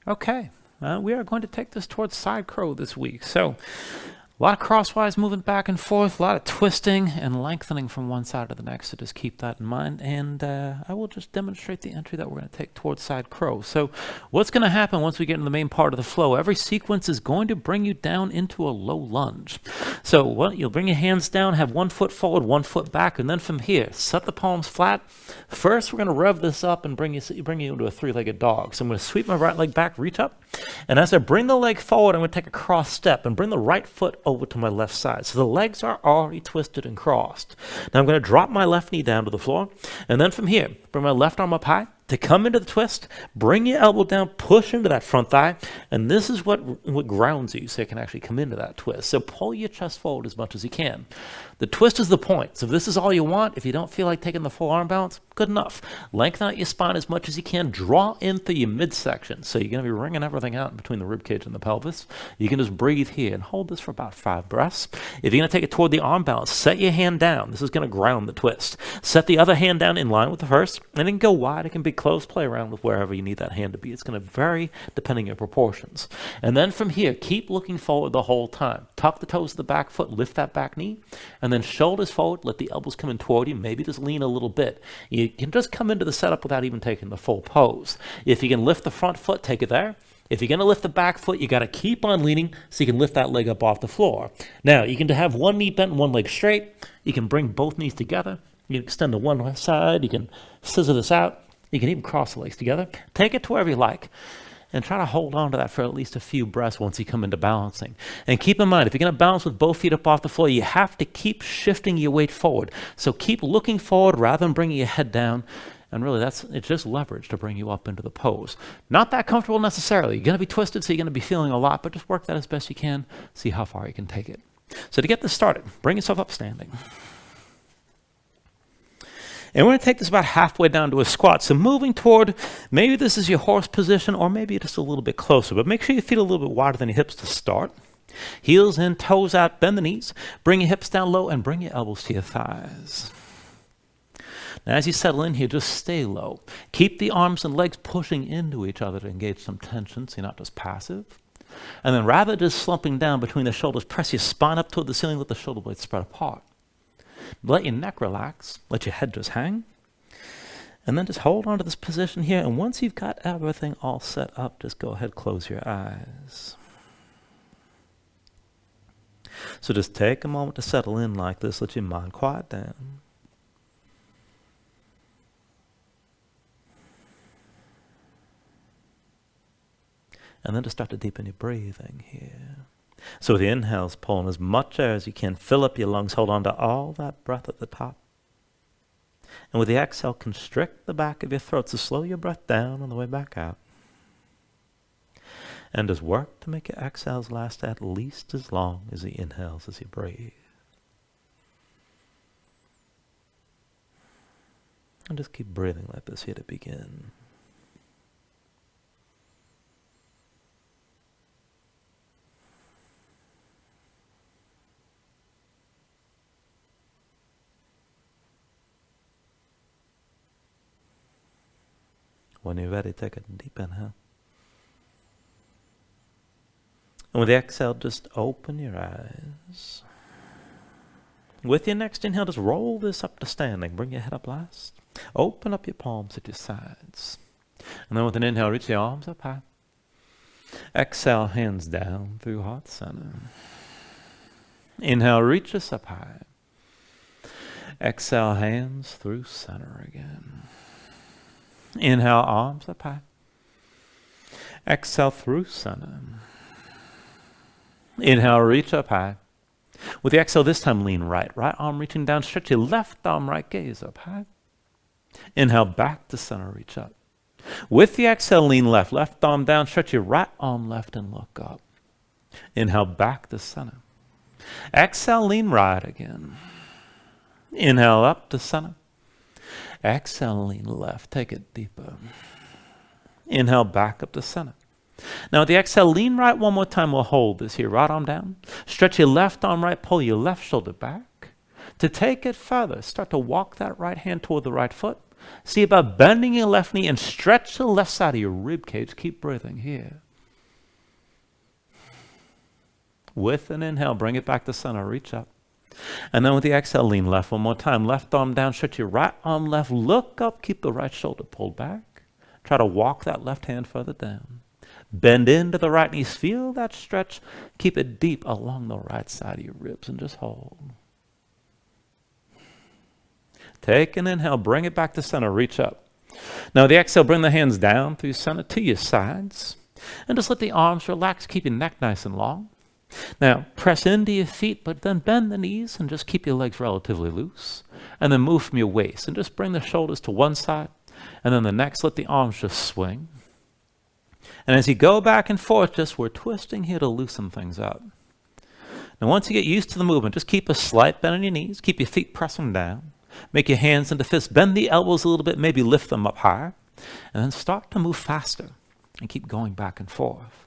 Okay, we are going to take this towards side crow this week. So a lot of crosswise moving back and forth, a lot of twisting and lengthening from one side to the next, so just keep that in mind. And I will just demonstrate the entry that we're going to take towards side crow. So what's going to happen once we get into the main part of the flow, every sequence is going to bring you down into a low lunge. So you'll bring your hands down, have 1 foot forward, 1 foot back, and then from here, set the palms flat. First, we're going to rev this up and bring you into a 3-legged dog. So I'm going to sweep my right leg back, reach up, and as I bring the leg forward, I'm going to take a cross step and bring the right foot over to my left side. So the legs are already twisted and crossed. Now I'm going to drop my left knee down to the floor, and then from here, bring my left arm up high. To come into the twist, bring your elbow down, push into that front thigh, and this is what grounds you so you can actually come into that twist. So pull your chest forward as much as you can. The twist is the point. So if this is all you want, if you don't feel like taking the full arm balance, good enough. Lengthen out your spine as much as you can. Draw in through your midsection. So you're going to be wringing everything out in between the ribcage and the pelvis. You can just breathe here and hold this for about 5 breaths. If you're going to take it toward the arm balance, set your hand down. This is going to ground the twist. Set the other hand down in line with the first, and then go wide. It can be close. Play around with wherever you need that hand to be. It's going to vary depending on your proportions. And then from here, keep looking forward the whole time. Tuck the toes of the back foot, lift that back knee, and then shoulders forward, let the elbows come in toward you. Maybe just lean a little bit. You can just come into the setup without even taking the full pose. If you can lift the front foot, take it there. If you're going to lift the back foot, you got to keep on leaning so you can lift that leg up off the floor. Now, you can have one knee bent and one leg straight. You can bring both knees together. You can extend to one side. You can scissor this out. You can even cross the legs together. Take it to wherever you like. And try to hold on to that for at least a few breaths once you come into balancing. And keep in mind, if you're going to balance with both feet up off the floor, you have to keep shifting your weight forward. So keep looking forward rather than bringing your head down. And really, it's just leverage to bring you up into the pose. Not that comfortable necessarily. You're going to be twisted, so you're going to be feeling a lot, but just work that as best you can. See how far you can take it. So to get this started, bring yourself up standing. And we're going to take this about halfway down to a squat. So moving toward, maybe this is your horse position, or maybe just a little bit closer. But make sure your feet are a little bit wider than your hips to start. Heels in, toes out, bend the knees. Bring your hips down low and bring your elbows to your thighs. Now as you settle in here, just stay low. Keep the arms and legs pushing into each other to engage some tension so you're not just passive. And then rather than just slumping down between the shoulders, press your spine up toward the ceiling, let the shoulder blades spread apart. Let your neck relax, let your head just hang, and then just hold on to this position here, and once you've got everything all set up, just go ahead, close your eyes. So just take a moment to settle in like this, let your mind quiet down. And then just start to deepen your breathing here. So with the inhales, pull in as much air as you can. Fill up your lungs. Hold on to all that breath at the top. And with the exhale, constrict the back of your throat. So slow your breath down on the way back out. And just work to make your exhales last at least as long as the inhales as you breathe. And just keep breathing like this here to begin. When you're ready, take a deep inhale. And with the exhale, just open your eyes. With your next inhale, just roll this up to standing. Bring your head up last. Open up your palms at your sides. And then with an inhale, reach the arms up high. Exhale, hands down through heart center. Inhale, reach us up high. Exhale, hands through center again. Inhale, arms up high. Exhale through center. Inhale, reach up high. With the exhale, this time lean right. Right arm reaching down, stretch your left arm, right gaze up high. Inhale, back to center, reach up. With the exhale, lean left. Left arm down, stretch your right arm left and look up. Inhale, back to center. Exhale, lean right again. Inhale, up to center. Exhale, lean left. Take it deeper. Inhale, back up to center. Now, with the exhale, lean right one more time. We'll hold this here. Right arm down. Stretch your left arm right. Pull your left shoulder back. To take it further, start to walk that right hand toward the right foot. See about bending your left knee and stretch the left side of your rib cage. Keep breathing here. With an inhale, bring it back to center, reach up. And then with the exhale, lean left one more time. Left arm down, stretch your right arm left, look up, keep the right shoulder pulled back. Try to walk that left hand further down. Bend into the right knees, feel that stretch. Keep it deep along the right side of your ribs and just hold. Take an inhale, bring it back to center, reach up. Now the exhale, bring the hands down through center to your sides. And just let the arms relax, keep your neck nice and long. Now, press into your feet, but then bend the knees and just keep your legs relatively loose. And then move from your waist and just bring the shoulders to one side. And then the next, let the arms just swing. And as you go back and forth, we're twisting here to loosen things up. Now, once you get used to the movement, just keep a slight bend on your knees. Keep your feet pressing down. Make your hands into fists. Bend the elbows a little bit, maybe lift them up higher. And then start to move faster and keep going back and forth.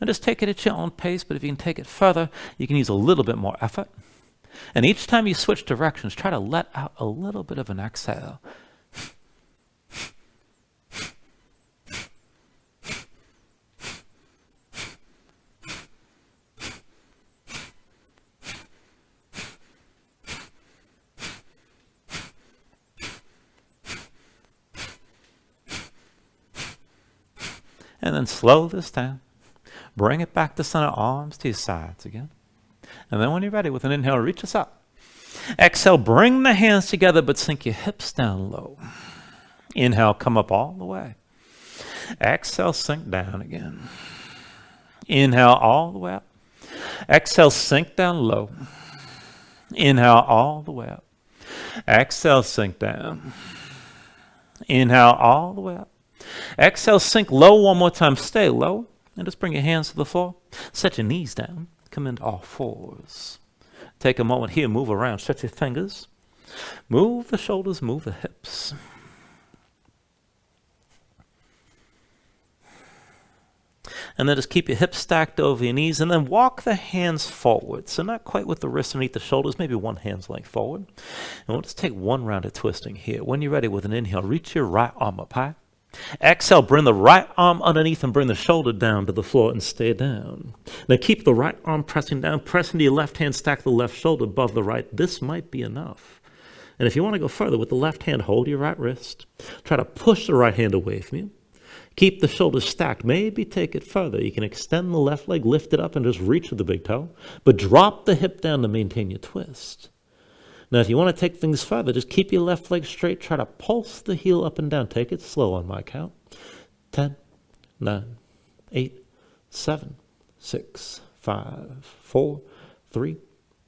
And just take it at your own pace, but if you can take it further, you can use a little bit more effort. And each time you switch directions, try to let out a little bit of an exhale. And then slow this down. Bring it back to center, arms to your sides again. And then when you're ready, with an inhale, reach us up. Exhale, bring the hands together, but sink your hips down low. Inhale, come up all the way. Exhale, sink down again. Inhale, all the way up. Exhale, sink down low. Inhale, all the way up. Exhale, sink down. Inhale, all the way up. Exhale, sink low one more time. Stay low. And just bring your hands to the floor. Set your knees down. Come into all fours. Take a moment here. Move around. Stretch your fingers. Move the shoulders. Move the hips. And then just keep your hips stacked over your knees. And then walk the hands forward. So not quite with the wrists underneath the shoulders. Maybe one hand's length forward. And we'll just take one round of twisting here. When you're ready, with an inhale, reach your right arm up high. Exhale, bring the right arm underneath and bring the shoulder down to the floor and stay down. Now keep the right arm pressing down. Press into your left hand, stack the left shoulder above the right. This might be enough. And if you want to go further, with the left hand, hold your right wrist. Try to push the right hand away from you. Keep the shoulders stacked. Maybe take it further. You can extend the left leg, lift it up, and just reach with the big toe. But drop the hip down to maintain your twist. Now, if you want to take things further, just keep your left leg straight. Try to pulse the heel up and down. Take it slow on my count. 10, 9, 8, 7, 6, 5, 4, 3,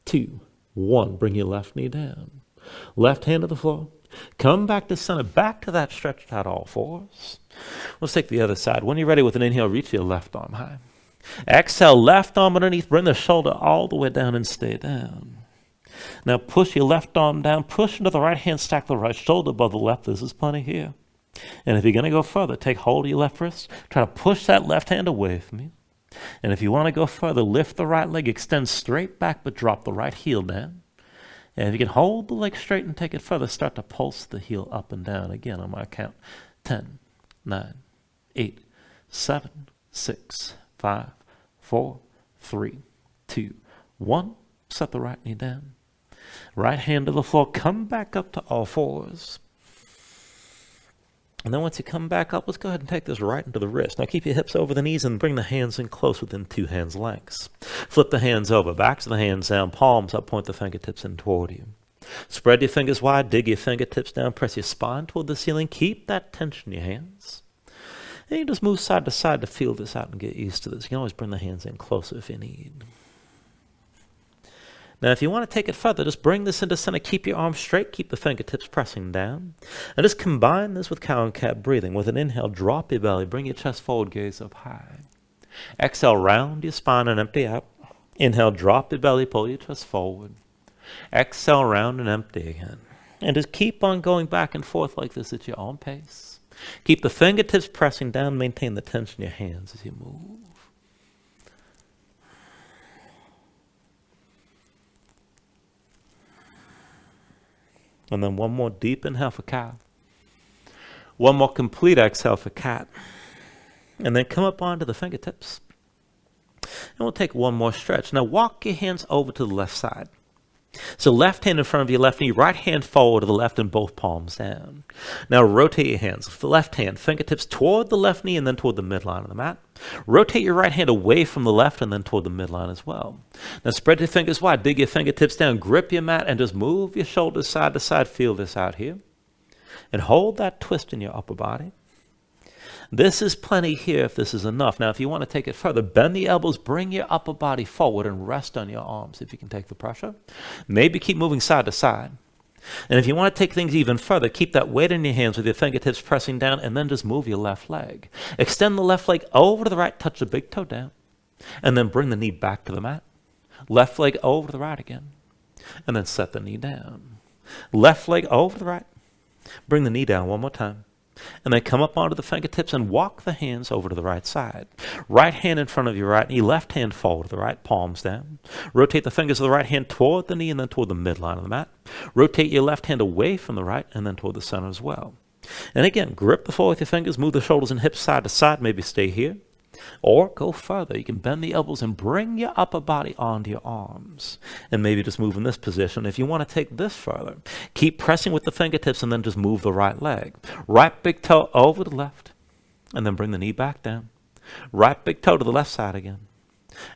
2, 1. Bring your left knee down. Left hand to the floor. Come back to center. Back to that stretched out all fours. Let's take the other side. When you're ready, with an inhale, reach your left arm high. Exhale, left arm underneath. Bring the shoulder all the way down and stay down. Now push your left arm down, push into the right hand, stack the right shoulder above the left. This is plenty here. And if you're going to go further, take hold of your left wrist. Try to push that left hand away from you. And if you want to go further, lift the right leg, extend straight back, but drop the right heel down. And if you can hold the leg straight and take it further, start to pulse the heel up and down. Again, on my count. 10, 9, 8, 7, 6, 5, 4, 3, 2, 1. Set the right knee down. Right hand to the floor. Come back up to all fours. And then once you come back up, let's go ahead and take this right into the wrist. Now keep your hips over the knees and bring the hands in close within 2 hands lengths. Flip the hands over, backs of the hands down, palms up, point the fingertips in toward you. Spread your fingers wide, dig your fingertips down, press your spine toward the ceiling. Keep that tension in your hands. And you just move side to side to feel this out and get used to this. You can always bring the hands in closer if you need. Now, if you want to take it further, just bring this into center. Keep your arms straight. Keep the fingertips pressing down. And just combine this with cow and cat breathing. With an inhale, drop your belly. Bring your chest forward, gaze up high. Exhale, round your spine and empty out. Inhale, drop your belly, pull your chest forward. Exhale, round and empty again. And just keep on going back and forth like this at your own pace. Keep the fingertips pressing down. Maintain the tension in your hands as you move. And then one more deep inhale for cow. One more complete exhale for cat. And then come up onto the fingertips. And we'll take one more stretch. Now walk your hands over to the left side. So left hand in front of your left knee, right hand forward to the left and both palms down. Now rotate your hands. The left hand, fingertips toward the left knee and then toward the midline of the mat. Rotate your right hand away from the left and then toward the midline as well. Now spread your fingers wide, dig your fingertips down, grip your mat and just move your shoulders side to side. Feel this out here. And hold that twist in your upper body. This is plenty here if this is enough. Now, if you want to take it further, bend the elbows, bring your upper body forward and rest on your arms if you can take the pressure. Maybe keep moving side to side. And if you want to take things even further, keep that weight in your hands with your fingertips pressing down and then just move your left leg. Extend the left leg over to the right, touch the big toe down, and then bring the knee back to the mat. Left leg over to the right again, and then set the knee down. Left leg over to the right, bring the knee down one more time. And then come up onto the fingertips and walk the hands over to the right side. Right hand in front of your right knee, left hand forward to the right, palms down. Rotate the fingers of the right hand toward the knee and then toward the midline of the mat. Rotate your left hand away from the right and then toward the center as well. And again, grip the floor with your fingers, move the shoulders and hips side to side, maybe stay here. Or go further. You can bend the elbows and bring your upper body onto your arms. And maybe just move in this position. If you want to take this further, keep pressing with the fingertips and then just move the right leg. Right big toe over the left. And then bring the knee back down. Right big toe to the left side again.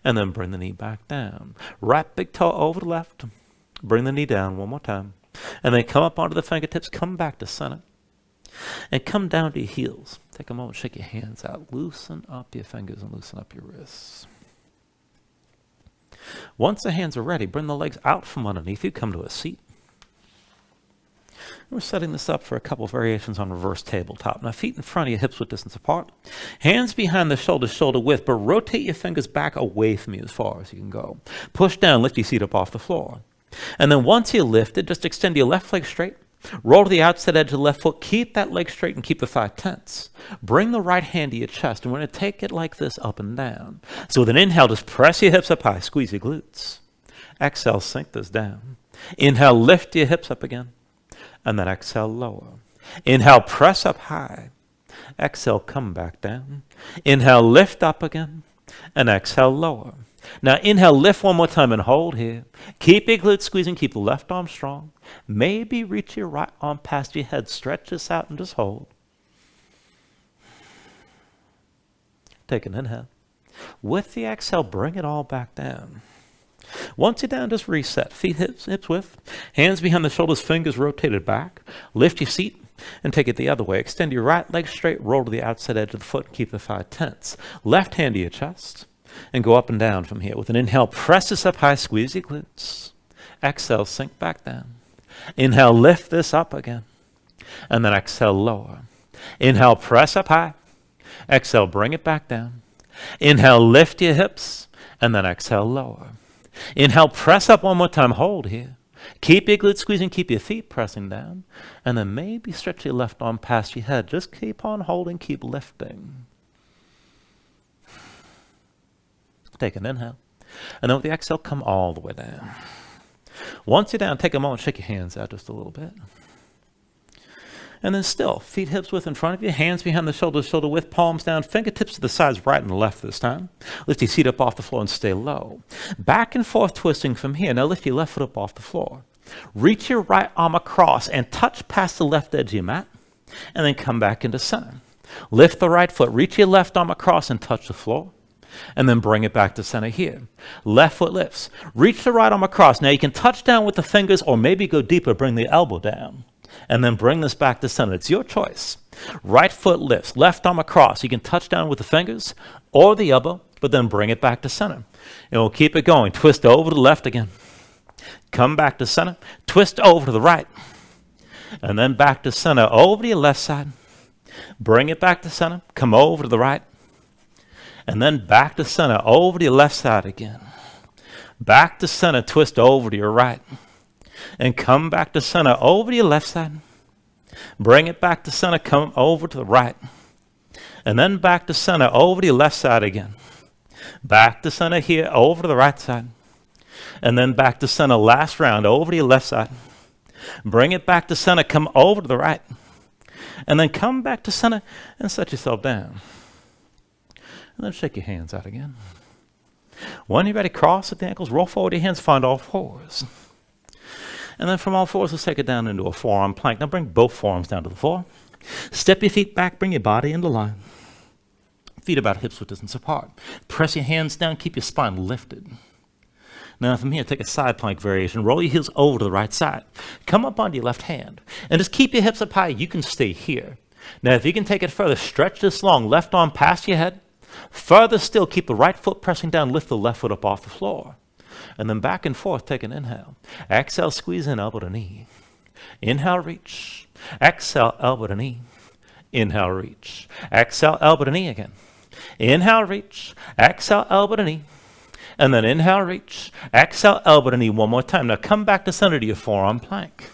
And then bring the knee back down. Right big toe over the left. Bring the knee down one more time. And then come up onto the fingertips. Come back to center. And come down to your heels. Take a moment, shake your hands out. Loosen up your fingers and loosen up your wrists. Once the hands are ready, bring the legs out from underneath you. Come to a seat. We're setting this up for a couple variations on reverse tabletop. Now, feet in front of your hips width distance apart. Hands behind the shoulders, shoulder width, but rotate your fingers back away from you as far as you can go. Push down, lift your seat up off the floor. And then once you're lifted, just extend your left leg straight. Roll to the outside edge of the left foot. Keep that leg straight and keep the thigh tense. Bring the right hand to your chest, and we're going to take it like this up and down. So with an inhale, just press your hips up high. Squeeze your glutes. Exhale, sink this down. Inhale, lift your hips up again. And then exhale, lower. Inhale, press up high. Exhale, come back down. Inhale, lift up again. And exhale, lower. Now inhale, lift one more time and hold here. Keep your glutes squeezing, keep the left arm strong. Maybe reach your right arm past your head. Stretch this out and just hold. Take an inhale. With the exhale, bring it all back down. Once you're down, just reset. Feet hips width. Hands behind the shoulders, fingers rotated back. Lift your seat and take it the other way. Extend your right leg straight, roll to the outside edge of the foot, and keep the thigh tense. Left hand to your chest. And go up and down from here. With an inhale, press this up high, squeeze your glutes. Exhale, sink back down. Inhale, lift this up again. And then exhale, lower. Inhale, press up high. Exhale, bring it back down. Inhale, lift your hips. And then exhale, lower. Inhale, press up one more time. Hold here. Keep your glutes squeezing, keep your feet pressing down. And then maybe stretch your left arm past your head. Just keep on holding, keep lifting. Take an inhale. And then with the exhale, come all the way down. Once you're down, take a moment, shake your hands out just a little bit. And then still, feet hips width in front of you, hands behind the shoulders, shoulder width, palms down, fingertips to the sides, right and left this time. Lift your seat up off the floor and stay low. Back and forth twisting from here. Now lift your left foot up off the floor. Reach your right arm across and touch past the left edge of your mat. And then come back into center. Lift the right foot, reach your left arm across and touch the floor. And then bring it back to center here. Left foot lifts. Reach the right arm across. Now you can touch down with the fingers or maybe go deeper, bring the elbow down. And then bring this back to center. It's your choice. Right foot lifts. Left arm across. You can touch down with the fingers or the elbow, but then bring it back to center. And we'll keep it going. Twist over to the left again. Come back to center. Twist over to the right. And then back to center. Over to your left side. Bring it back to center. Come over to the right. And then back to center, over to your left side again. Back to center, twist over to your right. And come back to center, over to your left side. Bring it back to center, come over to the right. And then back to center, over to your left side again. Back to center here, over to the right side. And then back to center, last round, over to your left side. Bring it back to center, come over to the right. And then come back to center and set yourself down. And then shake your hands out again. When you're ready, cross at the ankles, roll forward your hands, find all fours. And then from all fours, let's take it down into a forearm plank. Now bring both forearms down to the floor. Step your feet back, bring your body into line. Feet about hips-width distance apart. Press your hands down, keep your spine lifted. Now from here, take a side plank variation. Roll your heels over to the right side. Come up onto your left hand. And just keep your hips up high. You can stay here. Now if you can take it further, stretch this long. Left arm past your head. Further still, keep the right foot pressing down. Lift the left foot up off the floor. And then back and forth, take an inhale. Exhale, squeeze in, elbow to knee. Inhale, reach. Exhale, elbow to knee. Inhale, reach. Exhale, elbow to knee again. Inhale, reach. Exhale, elbow to knee. And then inhale, reach. Exhale, elbow to knee one more time. Now come back to center to your forearm plank.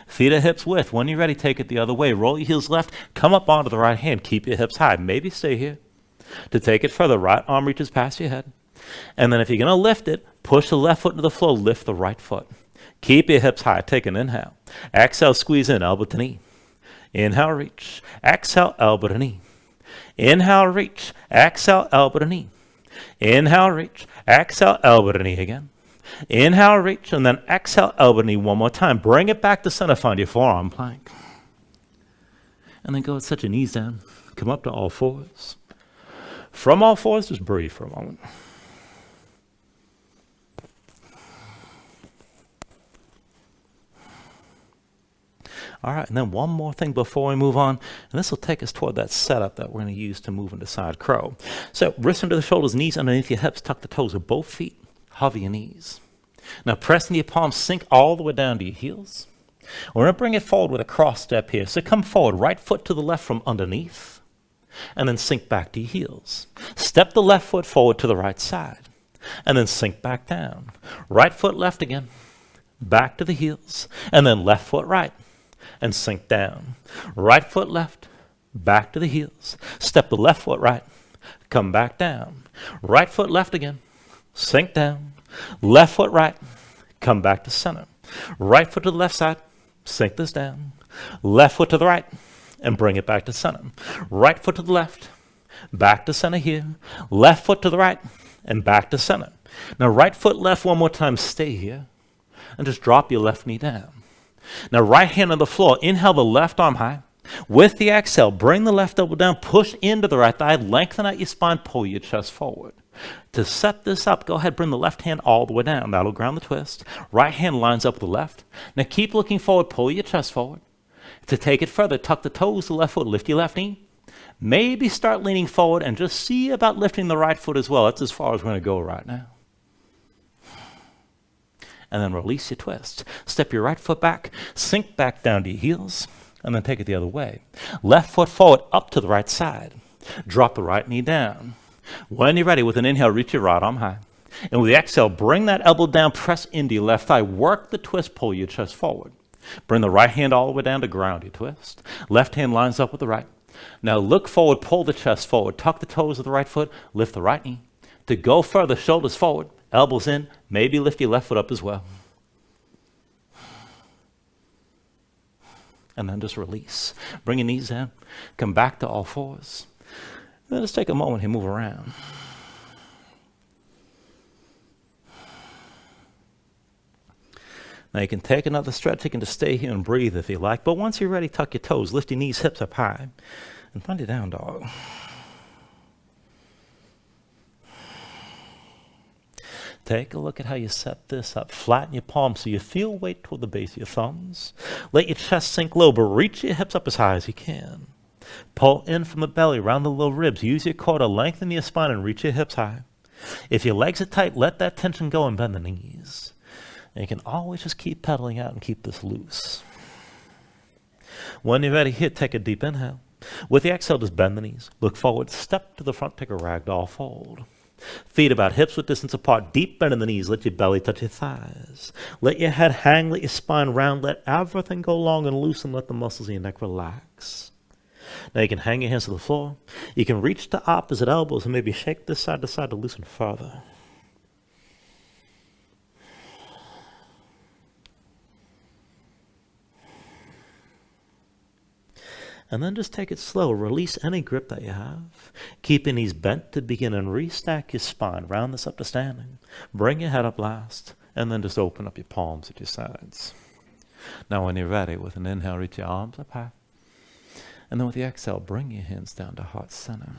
Feet at hips width. When you're ready, take it the other way. Roll your heels left. Come up onto the right hand. Keep your hips high. Maybe stay here. To take it further, right arm reaches past your head. And then if you're going to lift it, push the left foot into the floor. Lift the right foot. Keep your hips high. Take an inhale. Exhale, squeeze in, elbow to knee. Inhale, reach. Exhale, elbow to knee. Inhale, reach. Exhale, elbow to knee. Inhale, reach. Exhale, elbow to knee again. Inhale, reach, and then exhale, elbow to knee one more time. Bring it back to center. Find your forearm plank. And then go and set your knees down. Come up to all fours. From all fours, just breathe for a moment. All right, and then one more thing before we move on, and this will take us toward that setup that we're going to use to move into side crow. So wrists under the shoulders, knees underneath your hips, tuck the toes of both feet, hover your knees. Now press into your palms, sink all the way down to your heels. We're going to bring it forward with a cross step here. So come forward, right foot to the left from underneath, and then sink back to your heels. Step the left foot forward to the right side, and then sink back down. Right foot left again, back to the heels, and then left foot right. And sink down. Right foot left, back to the heels. Step the left foot right, come back down. Right foot left again, sink down. Left foot right, come back to center. Right foot to the left side, sink this down. Left foot to the right, and bring it back to center. Right foot to the left, back to center here. Left foot to the right, and back to center. Now right foot left one more time, stay here. And just drop your left knee down. Now right hand on the floor, inhale the left arm high. With the exhale, bring the left elbow down, push into the right thigh, lengthen out your spine, pull your chest forward. To set this up, go ahead, bring the left hand all the way down. That'll ground the twist. Right hand lines up with the left. Now keep looking forward, pull your chest forward. To take it further, tuck the toes, the left foot, lift your left knee. Maybe start leaning forward and just see about lifting the right foot as well. That's as far as we're going to go right now. And then release your twist. Step your right foot back, sink back down to your heels, and then take it the other way. Left foot forward up to the right side. Drop the right knee down. When you're ready, with an inhale, reach your right arm high. And with the exhale, bring that elbow down, press into your left thigh. Work the twist, pull your chest forward. Bring the right hand all the way down to ground your twist. Left hand lines up with the right. Now look forward, pull the chest forward. Tuck the toes of the right foot, lift the right knee. To go further, shoulders forward. Elbows in, maybe lift your left foot up as well. And then just release. Bring your knees down. Come back to all fours. Then just take a moment here, move around. Now you can take another stretch. You can just stay here and breathe if you like. But once you're ready, tuck your toes. Lift your knees, hips up high. And find your down dog. Take a look at how you set this up. Flatten your palms so you feel weight toward the base of your thumbs. Let your chest sink low, but reach your hips up as high as you can. Pull in from the belly, around the low ribs. Use your core to lengthen your spine and reach your hips high. If your legs are tight, let that tension go and bend the knees. And you can always just keep pedaling out and keep this loose. When you're ready here, take a deep inhale. With the exhale, just bend the knees. Look forward, step to the front, take a ragdoll fold. Feet about hips width distance apart, deep bend in the knees, let your belly touch your thighs. Let your head hang, let your spine round, let everything go long and loose, and let the muscles in your neck relax. Now you can hang your hands to the floor. You can reach to opposite elbows and maybe shake this side to side to loosen further. And then just take it slow. Release any grip that you have. Keep your knees bent to begin and restack your spine. Round this up to standing. Bring your head up last. And then just open up your palms at your sides. Now when you're ready, with an inhale, reach your arms up high. And then with the exhale, bring your hands down to heart center.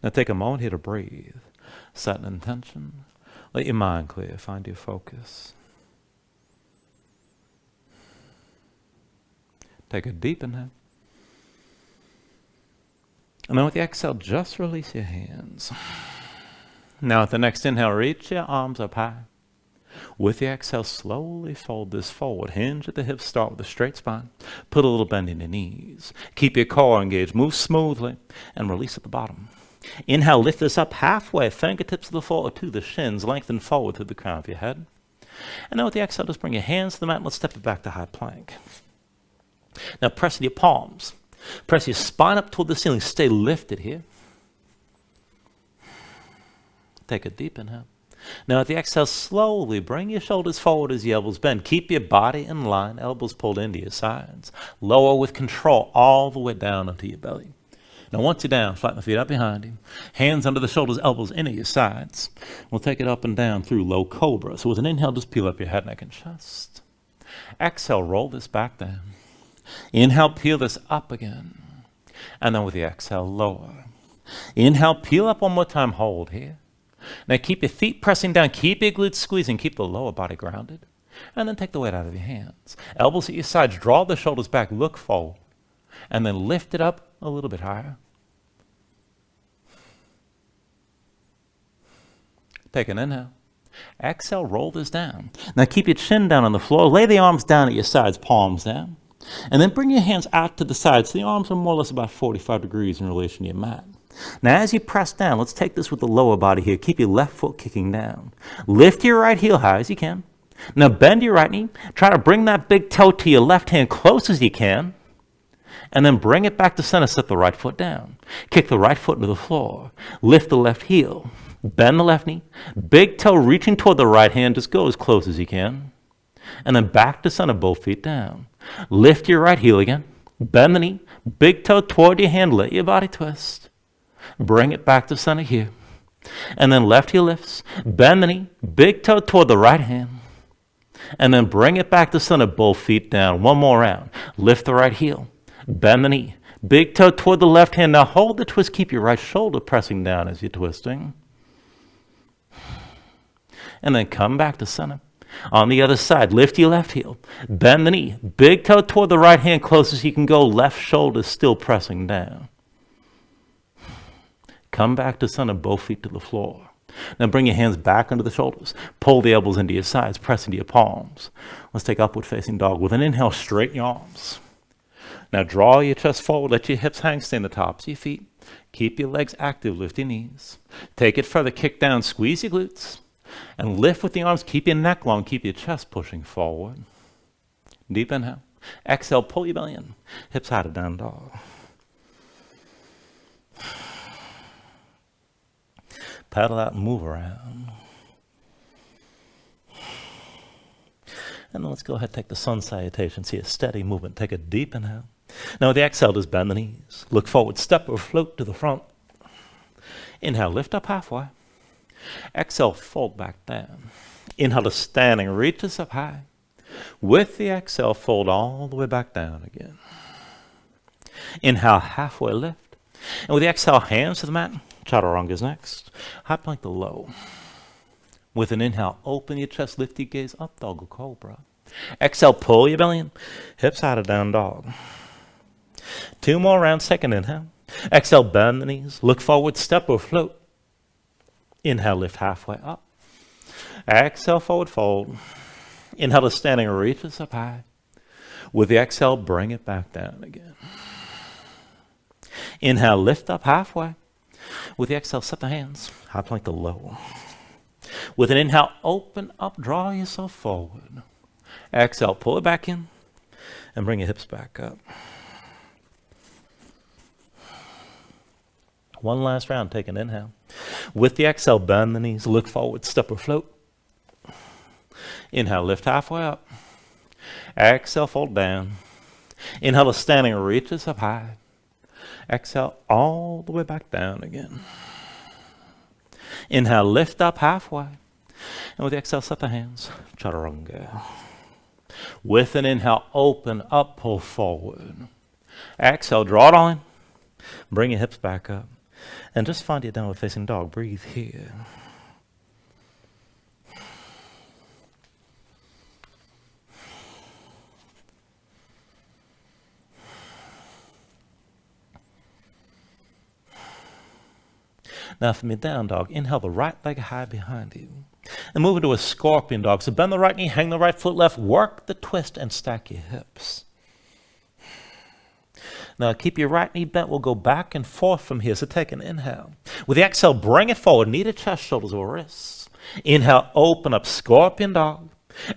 Now take a moment here to breathe. Set an intention. Let your mind clear. Find your focus. Take a deep inhale. And then with the exhale, just release your hands. Now with the next inhale, reach your arms up high. With the exhale, slowly fold this forward. Hinge at the hips, start with a straight spine. Put a little bend in your knees. Keep your core engaged. Move smoothly and release at the bottom. Inhale, lift this up halfway. Fingertips to the floor or to the shins. Lengthen forward through the crown of your head. And then with the exhale, just bring your hands to the mat and let's step it back to high plank. Now press your palms. Press your spine up toward the ceiling. Stay lifted here. Take a deep inhale. Now at the exhale, slowly bring your shoulders forward as your elbows bend. Keep your body in line, elbows pulled into your sides. Lower with control all the way down onto your belly. Now once you're down, flatten the feet out behind you. Hands under the shoulders, elbows into your sides. We'll take it up and down through low cobra. So with an inhale, just peel up your head, neck, and chest. Exhale, roll this back down. Inhale, peel this up again. And then with the exhale, lower. Inhale, peel up one more time, hold here. Now keep your feet pressing down, keep your glutes squeezing, keep the lower body grounded. And then take the weight out of your hands. Elbows at your sides, draw the shoulders back, look forward. And then lift it up a little bit higher. Take an inhale. Exhale, roll this down. Now keep your chin down on the floor, lay the arms down at your sides, palms down. And then bring your hands out to the sides so the arms are more or less about 45 degrees in relation to your mat. Now as you press down, let's take this with the lower body here. Keep your left foot kicking down. Lift your right heel high as you can. Now bend your right knee. Try to bring that big toe to your left hand close as you can. And then bring it back to center. Set the right foot down. Kick the right foot into the floor. Lift the left heel. Bend the left knee. Big toe reaching toward the right hand. Just go as close as you can. And then back to center, both feet down. Lift your right heel again. Bend the knee. Big toe toward your hand. Let your body twist. Bring it back to center here. And then left heel lifts. Bend the knee. Big toe toward the right hand. And then bring it back to center, both feet down. One more round. Lift the right heel. Bend the knee. Big toe toward the left hand. Now hold the twist. Keep your right shoulder pressing down as you're twisting. And then come back to center. On the other side, lift your left heel. Bend the knee. Big toe toward the right hand, close as you can go. Left shoulder still pressing down. Come back to center, both feet to the floor. Now bring your hands back under the shoulders. Pull the elbows into your sides, press into your palms. Let's take upward facing dog. With an inhale, straighten your arms. Now draw your chest forward, let your hips hang, stay on the tops of your feet. Keep your legs active, lift your knees. Take it further, kick down, squeeze your glutes. And lift with the arms, keep your neck long, keep your chest pushing forward. Deep inhale. Exhale, pull your belly in. Hips high to down dog. Paddle out and move around. And then let's go ahead and take the sun salutation. See a steady movement. Take a deep inhale. Now with the exhale, just bend the knees. Look forward, step or float to the front. Inhale, lift up halfway. Exhale, fold back down. Inhale to standing, reach us up high. With the exhale, fold all the way back down again. Inhale, halfway lift. And with the exhale, hands to the mat. Chaturanga's next. High plank to low. With an inhale, open your chest, lift your gaze up, dog or cobra. Exhale, pull your belly in. Hips high to down dog. 2 more rounds, second inhale. Exhale, bend the knees. Look forward, step or float. Inhale, lift halfway up. Exhale, forward fold. Inhale to standing, reach us up high. With the exhale, bring it back down again. Inhale, lift up halfway. With the exhale, set the hands. High plank to low. With an inhale, open up, draw yourself forward. Exhale, pull it back in. And bring your hips back up. One last round, take an inhale. With the exhale, bend the knees, look forward, step or float. Inhale, lift halfway up. Exhale, fold down. Inhale to standing, reaches up high. Exhale all the way back down again. Inhale, lift up halfway. And with the exhale, set the hands, chaturanga. With an inhale, open up, pull forward. Exhale, draw it all in. Bring your hips back up. And just find your downward facing dog. Breathe here. Now from your down dog, inhale the right leg high behind you. And move into a scorpion dog. So bend the right knee, hang the right foot left, work the twist and stack your hips. Now keep your right knee bent. We'll go back and forth from here. So take an inhale. With the exhale, bring it forward. Knee to chest, shoulders or wrists. Inhale, open up, scorpion dog.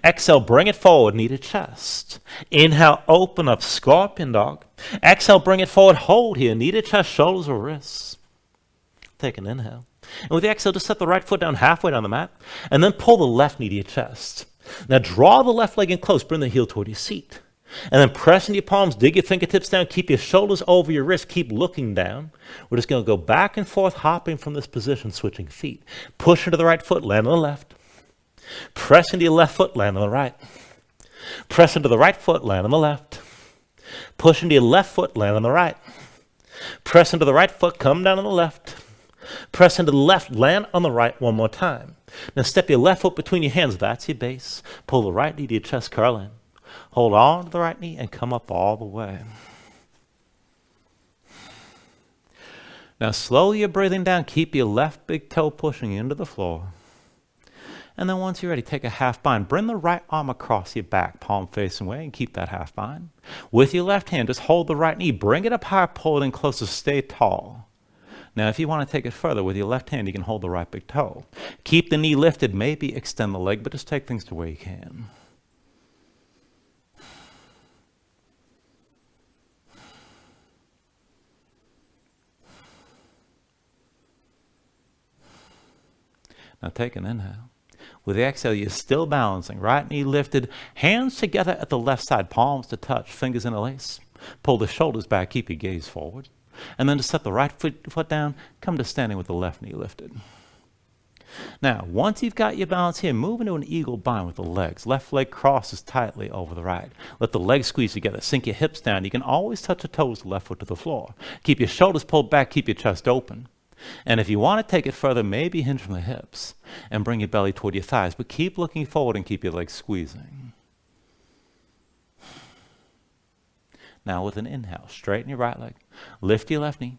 Exhale, bring it forward, knee to chest. Inhale, open up, scorpion dog. Exhale, bring it forward, hold here, knee to chest, shoulders or wrists. Take an inhale. And with the exhale, just set the right foot down halfway down the mat, and then pull the left knee to your chest. Now draw the left leg in close, bring the heel toward your seat. And then press into your palms, dig your fingertips down, keep your shoulders over your wrist, keep looking down. We're just going to go back and forth, hopping from this position, switching feet. Push into the right foot, land on the left. Press into your left foot, land on the right. Press into the right foot, land on the left. Push into your left foot, land on the right. Press into the right foot, come down on the left. Press into the left, land on the right one more time. Now step your left foot between your hands, that's your base. Pull the right knee to your chest, curl in. Hold on to the right knee and come up all the way. Now slowly you're breathing down, keep your left big toe pushing into the floor. And then once you're ready, take a half bind. Bring the right arm across your back, palm facing away, and keep that half bind. With your left hand, just hold the right knee, bring it up high, pull it in closer, stay tall. Now, if you want to take it further, with your left hand, you can hold the right big toe. Keep the knee lifted, maybe extend the leg, but just take things to where you can. Now take an inhale. With the exhale, you're still balancing. Right knee lifted, hands together at the left side, palms to touch, fingers in a lace. Pull the shoulders back, keep your gaze forward. And then to set the right foot down, come to standing with the left knee lifted. Now, once you've got your balance here, move into an eagle bind with the legs. Left leg crosses tightly over the right. Let the legs squeeze together. Sink your hips down. You can always touch the toes, left foot to the floor. Keep your shoulders pulled back, keep your chest open. And if you want to take it further, maybe hinge from the hips and bring your belly toward your thighs, but keep looking forward and keep your legs squeezing. Now with an inhale, straighten your right leg, lift your left knee,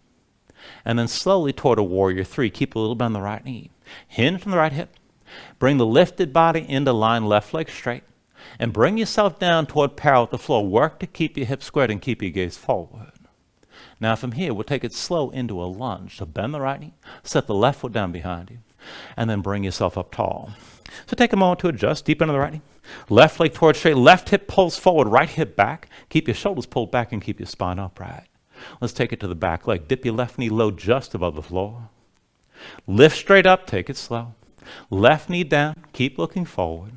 and then slowly toward a warrior three. Keep a little bend on the right knee. Hinge from the right hip. Bring the lifted body into line, left leg straight, and bring yourself down toward parallel with the floor. Work to keep your hips squared and keep your gaze forward. Now from here, we'll take it slow into a lunge. So bend the right knee, set the left foot down behind you, and then bring yourself up tall. So take a moment to adjust, deep into the right knee. Left leg towards straight, left hip pulls forward, right hip back. Keep your shoulders pulled back and keep your spine upright. Let's take it to the back leg. Dip your left knee low just above the floor. Lift straight up, take it slow. Left knee down, keep looking forward.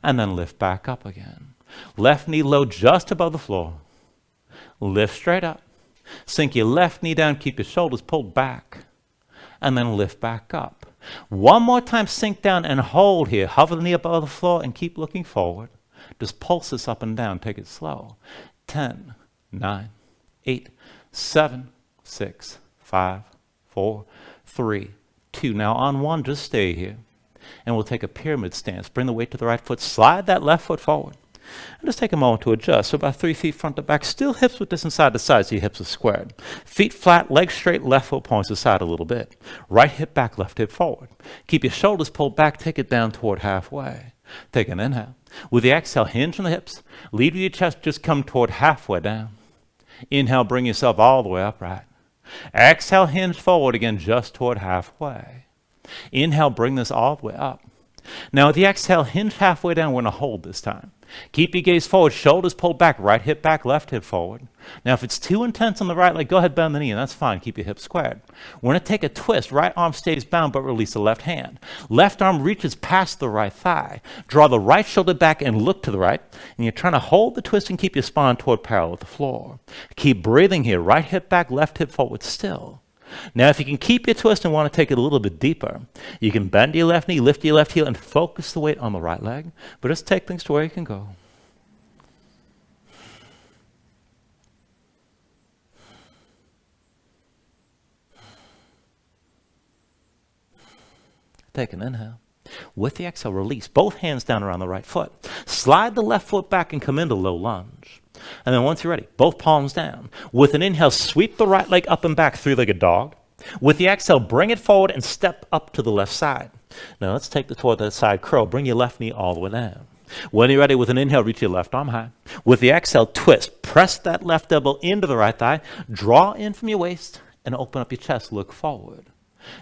And then lift back up again. Left knee low just above the floor. Lift straight up. Sink your left knee down, keep your shoulders pulled back, and then lift back up. One more time, sink down and hold here. Hover the knee above the floor and keep looking forward. Just pulse this up and down. Take it slow. 10, 9, 8, 7, 6, 5, 4, 3, 2. Now on one, just stay here. And we'll take a pyramid stance. Bring the weight to the right foot. Slide that left foot forward. And just take a moment to adjust. So about 3 feet front to back. Still hips with distance side to side so your hips are squared. Feet flat, legs straight, left foot points to side a little bit. Right hip back, left hip forward. Keep your shoulders pulled back. Take it down toward halfway. Take an inhale. With the exhale, hinge on the hips. Lead with your chest, just come toward halfway down. Inhale, bring yourself all the way upright. Exhale, hinge forward again, just toward halfway. Inhale, bring this all the way up. Now with the exhale, hinge halfway down. We're going to hold this time. Keep your gaze forward, shoulders pulled back, right hip back, left hip forward. Now if it's too intense on the right leg, go ahead, bend the knee, and that's fine. Keep your hips squared. We're going to take a twist. Right arm stays bound, but release the left hand. Left arm reaches past the right thigh. Draw the right shoulder back and look to the right. And you're trying to hold the twist and keep your spine toward parallel with the floor. Keep breathing here. Right hip back, left hip forward still. Now, if you can keep your twist and want to take it a little bit deeper, you can bend your left knee, lift your left heel, and focus the weight on the right leg. But just take things to where you can go. Take an inhale. With the exhale, release. Both hands down around the right foot. Slide the left foot back and come into low lunge. And then once you're ready, both palms down. With an inhale, sweep the right leg up and back, three-legged dog. With the exhale, bring it forward and step up to the left side. Now let's take the toward that side curl. Bring your left knee all the way down. When you're ready, with an inhale, reach your left arm high. With the exhale, twist. Press that left elbow into the right thigh. Draw in from your waist and open up your chest. Look forward.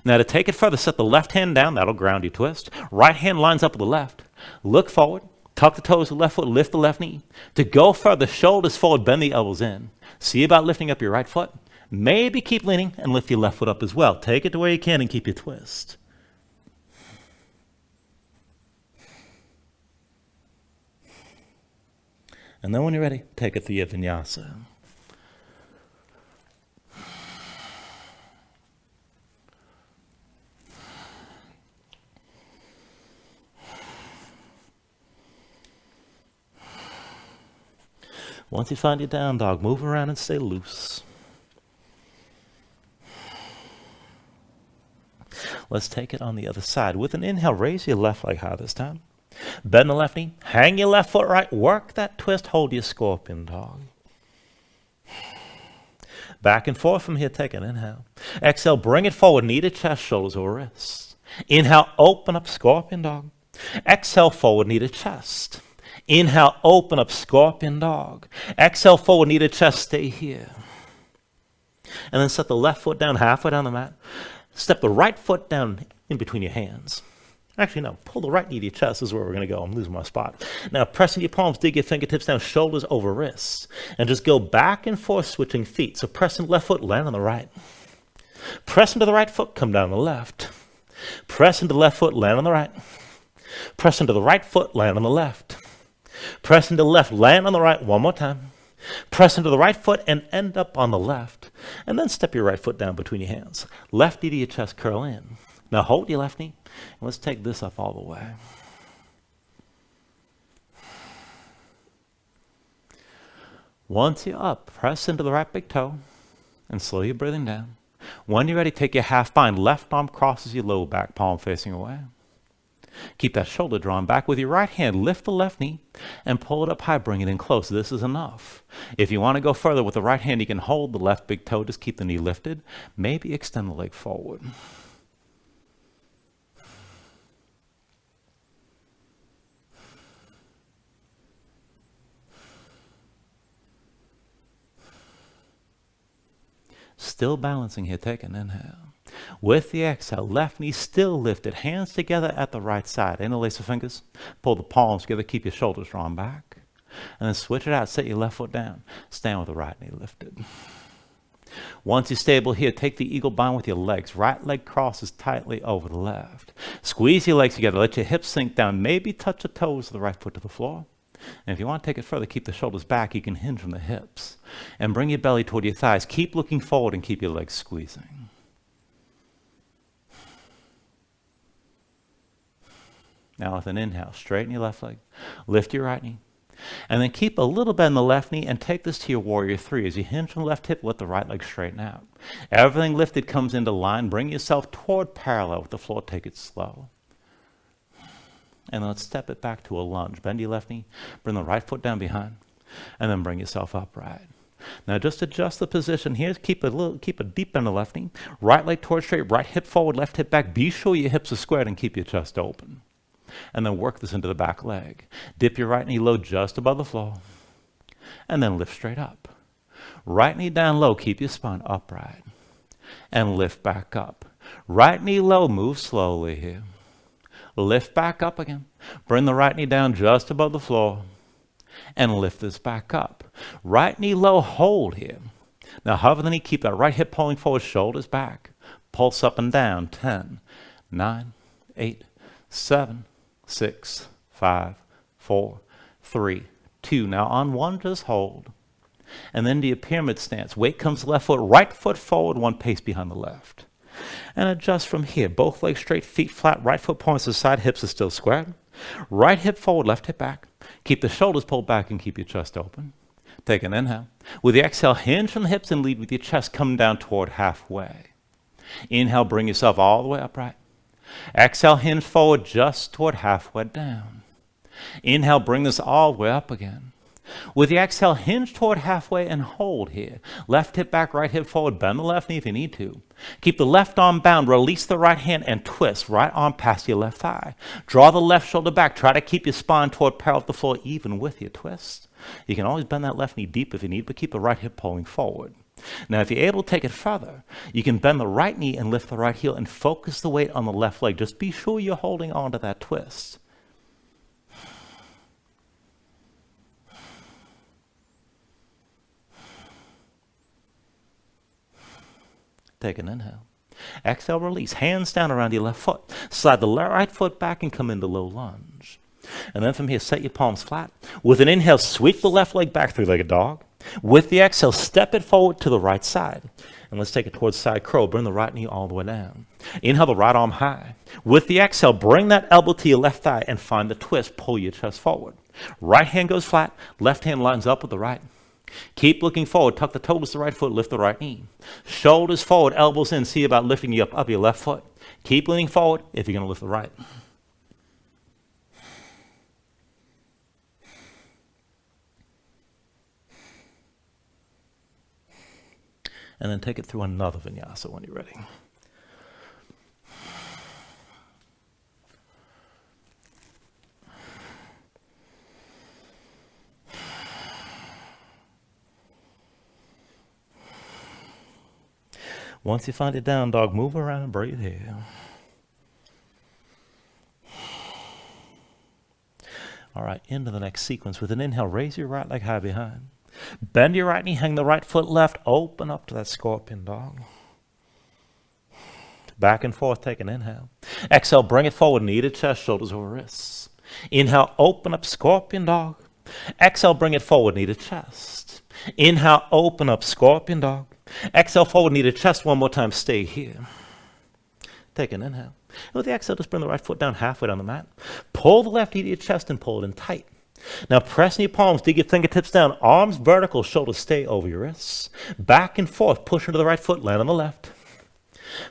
Now to take it further, set the left hand down. That'll ground your twist. Right hand lines up with the left. Look forward. Tuck the toes of the left foot, lift the left knee. To go further, shoulders forward, bend the elbows in. See about lifting up your right foot. Maybe keep leaning and lift your left foot up as well. Take it to where you can and keep your twist. And then when you're ready, take it through your Vinyasa. Once you find your down dog, move around and stay loose. Let's take it on the other side. With an inhale, raise your left leg high this time. Bend the left knee, hang your left foot right, work that twist, hold your scorpion dog. Back and forth from here, take an inhale. Exhale, bring it forward, knee to chest, shoulders over wrists. Inhale, open up, scorpion dog. Exhale, forward, knee to chest. Inhale, open up, scorpion dog. Exhale, forward, knee to chest, stay here. And then set the left foot down, halfway down the mat. Step the right foot down in between your hands. Actually, no, pull the right knee to your chest. This is where we're going to go. I'm losing my spot. Now, pressing your palms, dig your fingertips down, shoulders over wrists. And just go back and forth, switching feet. So press into the left foot, land on the right. Press into the right foot, come down the left. Press into the left foot, land on the right. Press into the right foot, land on the left. Press into the left, land on the right one more time. Press into the right foot and end up on the left. And then step your right foot down between your hands. Left knee to your chest, curl in. Now hold your left knee. And let's take this up all the way. Once you're up, press into the right big toe and slow your breathing down. When you're ready, take your half bind. Left arm crosses your low back, palm facing away. Keep that shoulder drawn back. With your right hand, lift the left knee and pull it up high, bring it in close. This is enough. If you want to go further with the right hand, you can hold the left big toe. Just keep the knee lifted. Maybe extend the leg forward. Still balancing here, take an inhale. With the exhale, left knee still lifted, hands together at the right side. Interlace the fingers, pull the palms together, keep your shoulders drawn back. And then switch it out, set your left foot down. Stand with the right knee lifted. Once you're stable here, take the eagle bind with your legs. Right leg crosses tightly over the left. Squeeze your legs together, let your hips sink down, maybe touch the toes of the right foot to the floor. And if you want to take it further, keep the shoulders back. You can hinge from the hips. And bring your belly toward your thighs. Keep looking forward and keep your legs squeezing. Now with an inhale, straighten your left leg. Lift your right knee. And then keep a little bend in the left knee and take this to your warrior three. As you hinge from the left hip, let the right leg straighten out. Everything lifted comes into line. Bring yourself toward parallel with the floor. Take it slow. And then let's step it back to a lunge. Bend your left knee. Bring the right foot down behind. And then bring yourself upright. Now just adjust the position here. Keep a deep bend in the left knee. Right leg toward straight. Right hip forward. Left hip back. Be sure your hips are squared and keep your chest open. And then work this into the back leg. Dip your right knee low just above the floor. And then lift straight up. Right knee down low. Keep your spine upright. And lift back up. Right knee low. Move slowly here. Lift back up again. Bring the right knee down just above the floor. And lift this back up. Right knee low, hold here. Now hover the knee, keep that right hip pulling forward, shoulders back. Pulse up and down. 10, 9, 8, 7, 6, 5, 4, 3, 2. Now on one, just hold. And then do your pyramid stance. Weight comes left foot, right foot forward, one pace behind the left. And adjust from here. Both legs straight, feet flat, right foot points to the side, hips are still squared. Right hip forward, left hip back. Keep the shoulders pulled back and keep your chest open. Take an inhale. With the exhale, hinge from the hips and lead with your chest. Come down toward halfway. Inhale, bring yourself all the way upright. Exhale, hinge forward just toward halfway down. Inhale, bring this all the way up again. With the exhale, hinge toward halfway and hold here. Left hip back, right hip forward. Bend the left knee if you need to. Keep the left arm bound. Release the right hand and twist. Right arm past your left thigh. Draw the left shoulder back. Try to keep your spine toward parallel with the floor even with your twist. You can always bend that left knee deep if you need, but keep the right hip pulling forward. Now, if you're able to take it further, you can bend the right knee and lift the right heel and focus the weight on the left leg. Just be sure you're holding on to that twist. Take an inhale. Exhale, release. Hands down around your left foot. Slide the right foot back and come into low lunge. And then from here, set your palms flat. With an inhale, sweep the left leg back, three-legged dog. With the exhale, step it forward to the right side. And let's take it towards side crow. Bring the right knee all the way down. Inhale the right arm high. With the exhale, bring that elbow to your left thigh and find the twist. Pull your chest forward. Right hand goes flat. Left hand lines up with the right. Keep looking forward. Tuck the toes to the right foot. Lift the right knee. Shoulders forward, elbows in. See about lifting you up your left foot. Keep leaning forward if you're going to lift the right. And then take it through another vinyasa when you're ready. Once you find it down, dog, move around and breathe here. All right, into the next sequence. With an inhale, raise your right leg high behind. Bend your right knee, hang the right foot left, open up to that scorpion dog. Back and forth, take an inhale. Exhale, bring it forward, knee to chest, shoulders over wrists. Inhale, open up, scorpion dog. Exhale, bring it forward, knee to chest. Inhale, open up, scorpion dog. Exhale, forward, knee to chest, one more time, stay here. Take an inhale. With the exhale, just bring the right foot down halfway down the mat. Pull the left knee to your chest and pull it in tight. Now press in your palms, dig your fingertips down, arms vertical, shoulders stay over your wrists. Back and forth, push into the right foot, land on the left.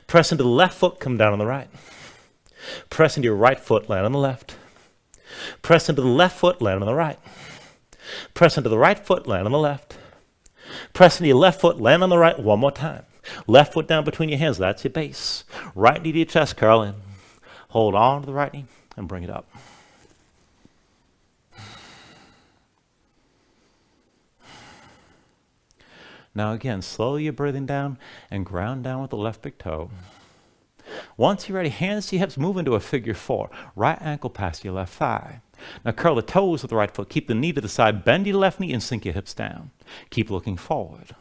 Press into the left foot, come down on the right. Press into your right foot, land on the left. Press into the left foot, land on the right. Press into the right foot, land on the left. Press into your left foot, land on the right, one more time. Left foot down between your hands, that's your base. Right knee to your chest, curl in. Hold on to the right knee and bring it up. Now again, slowly you're breathing down and ground down with the left big toe. Once you're ready, hands to your hips, move into a figure four. Right ankle past your left thigh. Now curl the toes with the right foot. Keep the knee to the side. Bend your left knee and sink your hips down. Keep looking forward.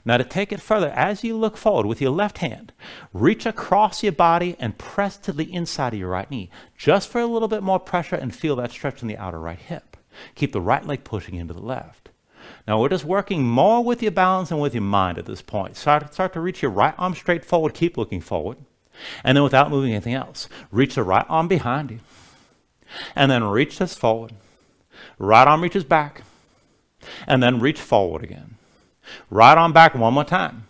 Now to take it further, as you look forward with your left hand, reach across your body and press to the inside of your right knee. Just for a little bit more pressure and feel that stretch in the outer right hip. Keep the right leg pushing into the left. Now we're just working more with your balance and with your mind at this point. Start to reach your right arm straight forward. Keep looking forward. And then without moving anything else, reach the right arm behind you. And then reach this forward. Right arm reaches back. And then reach forward again. Right arm back one more time.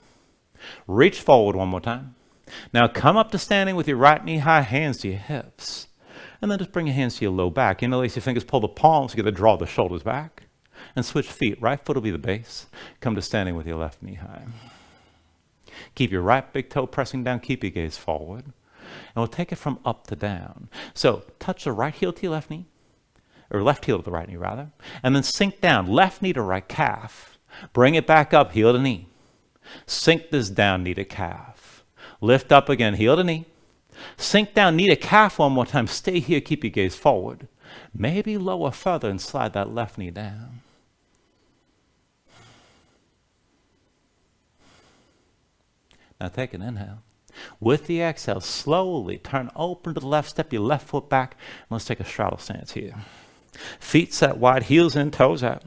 Reach forward one more time. Now come up to standing with your right knee high, hands to your hips. And then just bring your hands to your low back. Interlace your fingers, pull the palms together, draw the shoulders back. And switch feet. Right foot will be the base. Come to standing with your left knee high. Keep your right big toe pressing down. Keep your gaze forward. And we'll take it from up to down. So touch the right heel to your left knee. Or left heel to the right knee, rather. And then sink down. Left knee to right calf. Bring it back up, heel to knee. Sink this down, knee to calf. Lift up again, heel to knee. Sink down, knee to calf one more time. Stay here, keep your gaze forward. Maybe lower further and slide that left knee down. Now take an inhale. With the exhale, slowly turn open to the left, step your left foot back, and let's take a straddle stance here. Feet set wide, heels in, toes out.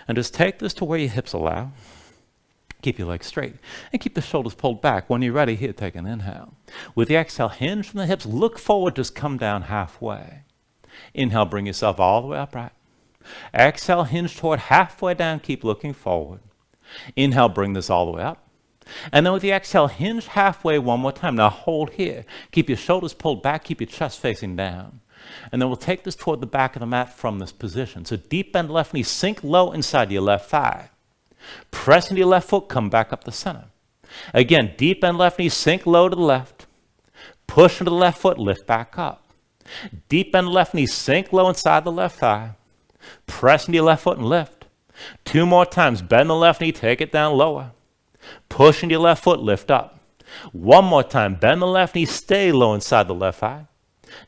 And just take this to where your hips allow. Keep your legs straight and keep the shoulders pulled back. When you're ready, here, take an inhale. With the exhale, hinge from the hips, look forward, just come down halfway. Inhale, bring yourself all the way upright. Exhale, hinge toward halfway down, keep looking forward. Inhale, bring this all the way up. And then with the exhale, hinge halfway one more time. Now hold here. Keep your shoulders pulled back, keep your chest facing down. And then we'll take this toward the back of the mat from this position. So deep bend left knee, sink low inside your left thigh. Press into your left foot, come back up the center. Again, deep bend left knee, sink low to the left. Push into the left foot, lift back up. Deep bend left knee, sink low inside the left thigh. Press into your left foot and lift. 2 more times, bend the left knee, take it down lower. Push into your left foot, lift up. 1 more time, bend the left knee, stay low inside the left thigh.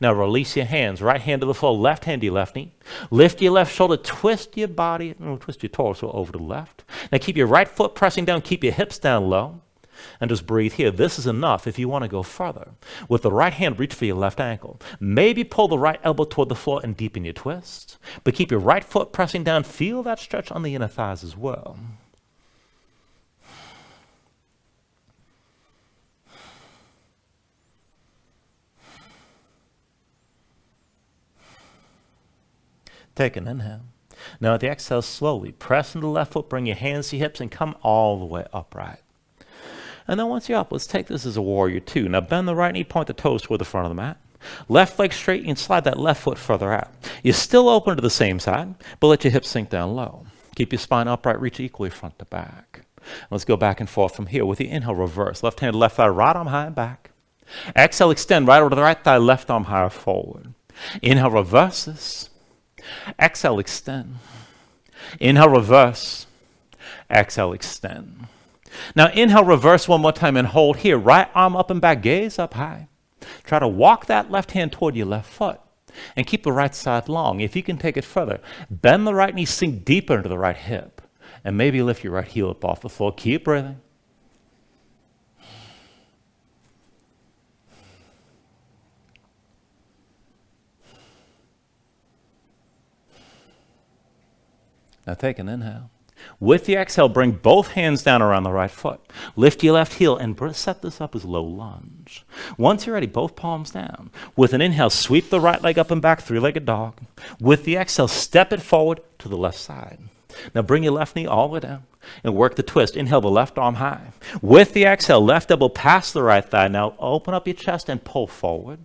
Now release your hands, right hand to the floor, left hand to your left knee. Lift your left shoulder, twist your body, twist your torso over to the left. Now keep your right foot pressing down, keep your hips down low. And just breathe here. This is enough if you want to go further. With the right hand, reach for your left ankle. Maybe pull the right elbow toward the floor and deepen your twist. But keep your right foot pressing down. Feel that stretch on the inner thighs as well. Take an inhale. Now at the exhale, slowly press into the left foot, bring your hands to your hips, and come all the way upright. And then once you're up, let's take this as a warrior 2. Now bend the right knee, point the toes toward the front of the mat. Left leg straight, and slide that left foot further out. You're still open to the same side, but let your hips sink down low. Keep your spine upright, reach equally front to back. Let's go back and forth from here. With the inhale, reverse. Left hand, left thigh, right arm high and back. Exhale, extend right over to the right thigh, left arm higher forward. Inhale, reverse this. Exhale, extend. Inhale, reverse. Exhale, extend. Now inhale, reverse one more time and hold here. Right arm up and back, gaze up high. Try to walk that left hand toward your left foot and keep the right side long. If you can take it further, bend the right knee, sink deeper into the right hip, and maybe lift your right heel up off the floor. Keep breathing. Now take an inhale. With the exhale, bring both hands down around the right foot. Lift your left heel and set this up as low lunge. Once you're ready, both palms down. With an inhale, sweep the right leg up and back, 3-legged dog. With the exhale, step it forward to the left side. Now bring your left knee all the way down and work the twist. Inhale the left arm high. With the exhale, left elbow past the right thigh. Now open up your chest and pull forward.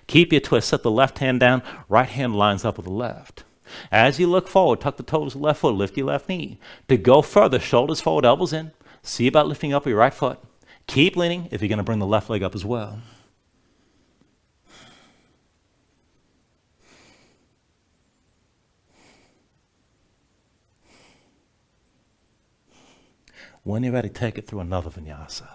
Keep your twist. Set the left hand down. Right hand lines up with the left. As you look forward, tuck the toes of the left foot, lift your left knee. To go further, shoulders forward, elbows in. See about lifting up your right foot. Keep leaning if you're going to bring the left leg up as well. When you're ready, take it through another vinyasa.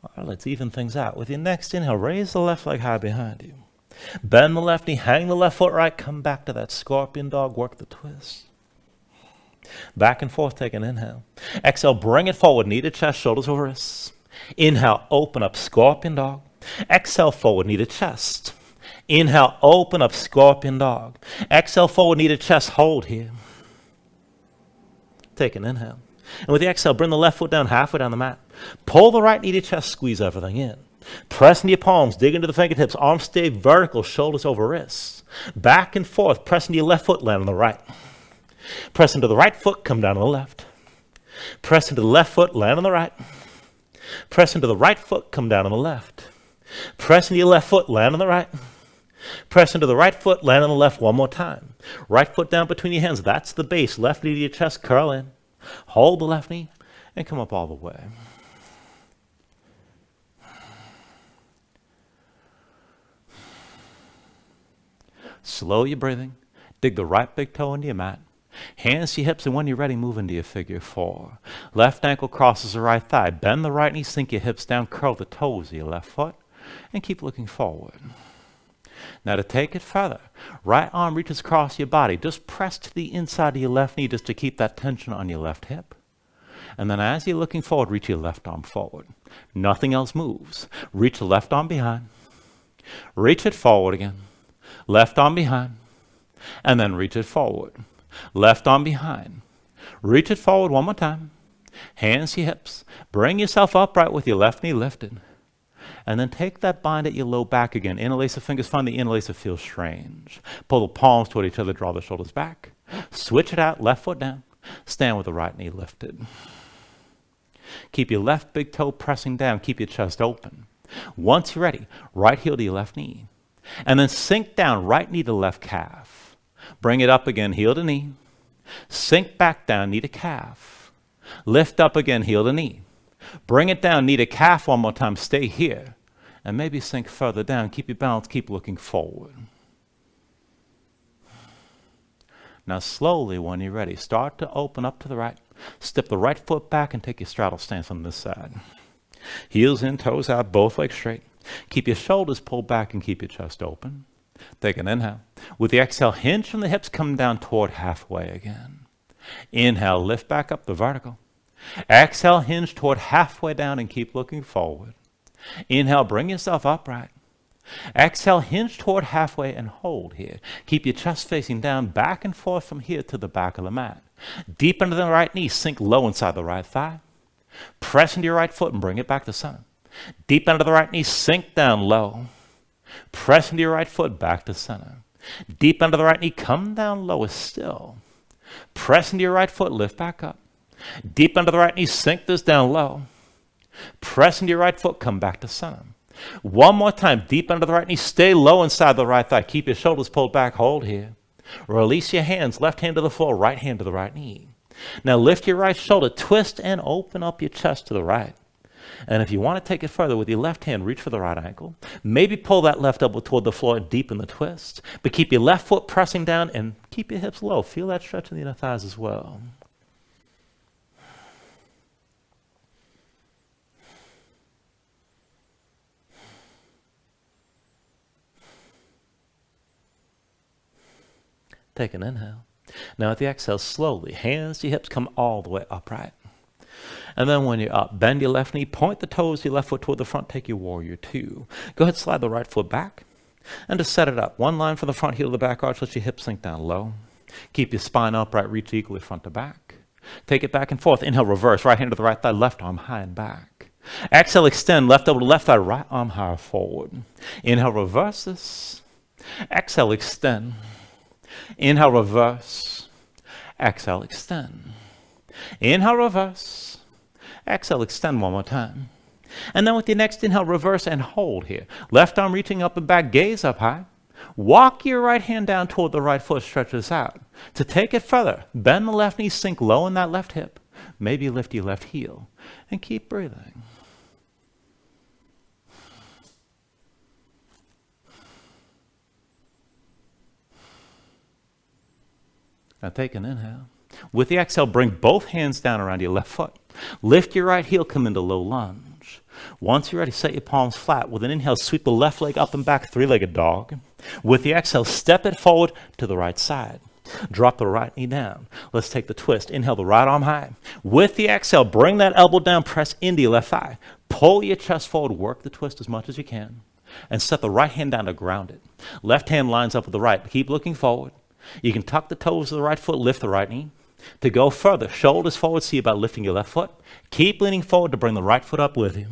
All right, let's even things out. With your next inhale, raise the left leg high behind you. Bend the left knee, hang the left foot right, come back to that scorpion dog, work the twist. Back and forth, take an inhale. Exhale, bring it forward, knee to chest, shoulders over wrists. Inhale, open up, scorpion dog. Exhale, forward, knee to chest. Inhale, open up, scorpion dog. Exhale, forward, knee to chest, hold here. Take an inhale. And with the exhale, bring the left foot down halfway down the mat. Pull the right knee to chest, squeeze everything in. Press into your palms, dig into the fingertips, arms stay vertical, shoulders over wrists. Back and forth, press into your left foot, land on the right. Press into the right foot, come down to the left. Press into the left foot, land on the right. Press into the right foot, come down on the left. Press into your left foot, land on the right. Press into the right foot, land on the left one more time. Right foot down between your hands, that's the base. Left knee to your chest, curl in. Hold the left knee and come up all the way. Slow your breathing. Dig the right big toe into your mat. Hands to your hips, and when you're ready, move into your figure 4. Left ankle crosses the right thigh. Bend the right knee, sink your hips down, curl the toes of your left foot, and keep looking forward. Now to take it further, right arm reaches across your body. Just press to the inside of your left knee just to keep that tension on your left hip. And then as you're looking forward, reach your left arm forward. Nothing else moves. Reach the left arm behind. Reach it forward again. Left arm behind. And then reach it forward. Left arm behind. Reach it forward one more time. Hands to your hips. Bring yourself upright with your left knee lifted. And then take that bind at your low back again. Interlace the fingers, find the interlacer feels strange. Pull the palms toward each other, draw the shoulders back. Switch it out, left foot down. Stand with the right knee lifted. Keep your left big toe pressing down. Keep your chest open. Once you're ready, right heel to your left knee. And then sink down, right knee to left calf. Bring it up again, heel to knee. Sink back down, knee to calf. Lift up again, heel to knee. Bring it down, knee to calf one more time. Stay here. And maybe sink further down. Keep your balance, keep looking forward. Now slowly, when you're ready, start to open up to the right. Step the right foot back and take your straddle stance on this side. Heels in, toes out, both legs straight. Keep your shoulders pulled back and keep your chest open. Take an inhale. With the exhale, hinge from the hips, come down toward halfway again. Inhale, lift back up the vertical. Exhale, hinge toward halfway down and keep looking forward. Inhale, bring yourself upright. Exhale, hinge toward halfway and hold here. Keep your chest facing down, back and forth from here to the back of the mat. Deep into the right knee, sink low inside the right thigh. Press into your right foot and bring it back to center. Deep into the right knee, sink down low. Press into your right foot, back to center. Deep into the right knee, come down lower still. Press into your right foot, lift back up. Deep into the right knee, sink this down low. Press into your right foot, come back to center. One more time, deep into the right knee, stay low inside the right thigh. Keep your shoulders pulled back, hold here. Release your hands, left hand to the floor, right hand to the right knee. Now lift your right shoulder, twist and open up your chest to the right. And if you want to take it further, with your left hand, reach for the right ankle. Maybe pull that left elbow toward the floor and deepen the twist. But keep your left foot pressing down and keep your hips low. Feel that stretch in the inner thighs as well. Take an inhale. Now at the exhale, slowly, hands to your hips, come all the way upright. And then when you're up, bend your left knee, point the toes of your left foot toward the front, take your warrior 2. Go ahead, slide the right foot back, and just set it up. One line from the front heel to the back arch, let your hips sink down low. Keep your spine upright, reach equally front to back. Take it back and forth. Inhale, reverse, right hand to the right thigh, left arm high and back. Exhale, extend, left elbow to left thigh, right arm higher forward. Inhale, reverse this. Exhale, extend. Inhale, reverse. Exhale, extend. Inhale, reverse. Exhale, extend one more time. And then with your next inhale, reverse and hold here. Left arm reaching up and back, gaze up high. Walk your right hand down toward the right foot, stretch this out. To take it further, bend the left knee, sink low in that left hip. Maybe lift your left heel. And keep breathing. Now take an inhale. With the exhale, bring both hands down around your left foot. Lift your right heel, come into low lunge. Once you're ready, set your palms flat. With an inhale, sweep the left leg up and back, three-legged dog. With the exhale, step it forward to the right side. Drop the right knee down. Let's take the twist. Inhale, the right arm high. With the exhale, bring that elbow down, press into your left thigh. Pull your chest forward, work the twist as much as you can. And set the right hand down to ground it. Left hand lines up with the right. Keep looking forward. You can tuck the toes of the right foot, lift the right knee. To go further, shoulders forward, see about lifting your left foot. Keep leaning forward to bring the right foot up with you.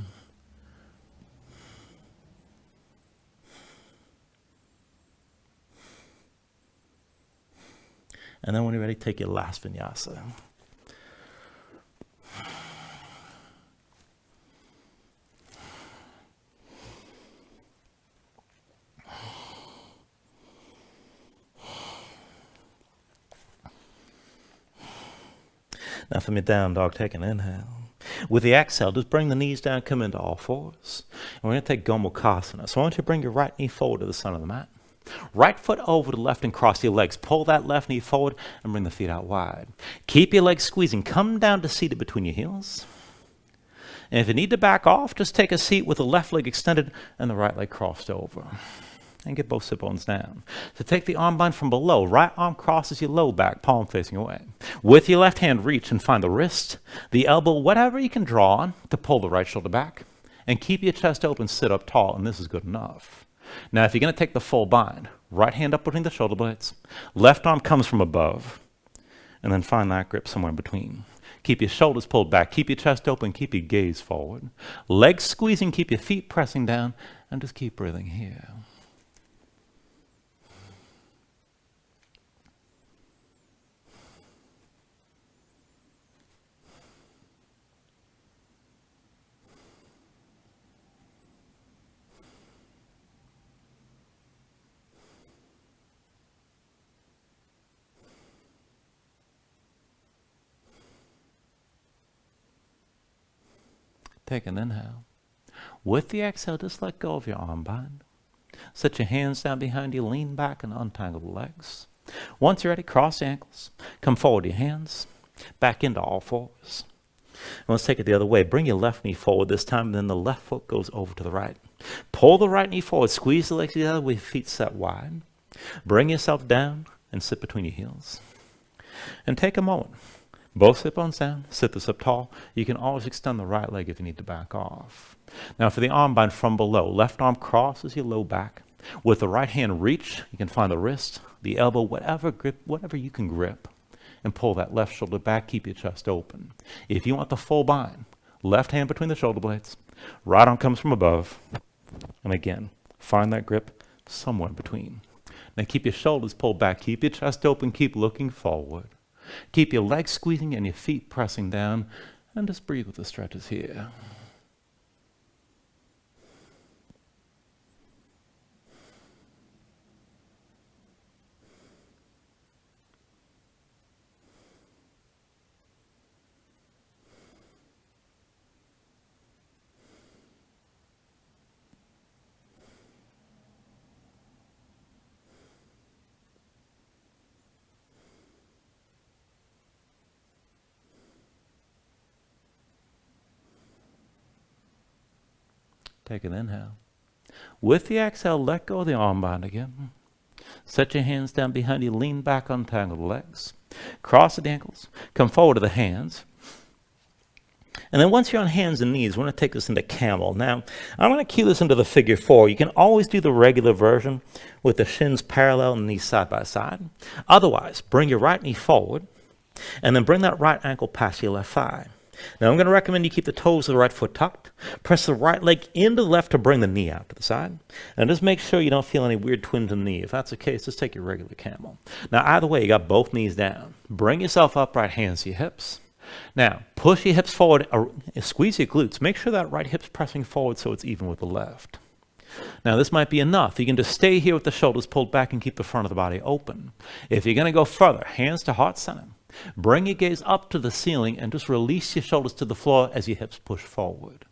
And then when you're ready, take your last vinyasa. Now from your down dog, take an inhale. With the exhale, just bring the knees down, come into all fours. And we're going to take Gomukhasana. So I want you to bring your right knee forward to the center of the mat. Right foot over to the left and cross your legs. Pull that left knee forward and bring the feet out wide. Keep your legs squeezing. Come down to seated between your heels. And if you need to back off, just take a seat with the left leg extended and the right leg crossed over. And get both sit bones down. So take the arm bind from below. Right arm crosses your low back, palm facing away. With your left hand, reach and find the wrist, the elbow, whatever you can draw on to pull the right shoulder back. And keep your chest open, sit up tall, and this is good enough. Now, if you're going to take the full bind, right hand up between the shoulder blades, left arm comes from above, and then find that grip somewhere in between. Keep your shoulders pulled back, keep your chest open, keep your gaze forward. Legs squeezing, keep your feet pressing down, and just keep breathing here. Take an inhale. With the exhale, just let go of your arm bind. Set your hands down behind you, lean back and untangle the legs. Once you're ready, cross the ankles. Come forward your hands, back into all fours. And let's take it the other way. Bring your left knee forward this time, and then the left foot goes over to the right. Pull the right knee forward, squeeze the legs together with your feet set wide. Bring yourself down and sit between your heels. And take a moment. Both sit bones down, sit this up tall. You can always extend the right leg if you need to back off. Now for the arm bind from below, left arm crosses your low back. With the right hand reach, you can find the wrist, the elbow, whatever you can grip, and pull that left shoulder back, keep your chest open. If you want the full bind, left hand between the shoulder blades, right arm comes from above, and again, find that grip somewhere in between. Now keep your shoulders pulled back, keep your chest open, keep looking forward. Keep your legs squeezing and your feet pressing down, and just breathe with the stretches here. Take an inhale. With the exhale, let go of the arm bind again. Set your hands down behind you, lean back, untangle the legs. Cross the ankles, come forward to the hands. And then once you're on hands and knees, we're going to take this into camel. Now, I'm going to cue this into the figure 4. You can always do the regular version with the shins parallel and knees side by side. Otherwise, bring your right knee forward, and then bring that right ankle past your left thigh. Now I'm going to recommend you keep the toes of the right foot tucked. Press the right leg into the left to bring the knee out to the side. And just make sure you don't feel any weird twins in the knee. If that's the case, just take your regular camel. Now either way, you got both knees down. Bring yourself upright, hands to your hips. Now push your hips forward, squeeze your glutes. Make sure that right hip's pressing forward so it's even with the left. Now this might be enough. You can just stay here with the shoulders pulled back and keep the front of the body open. If you're going to go further, hands to heart center. Bring your gaze up to the ceiling and just release your shoulders to the floor as your hips push forward.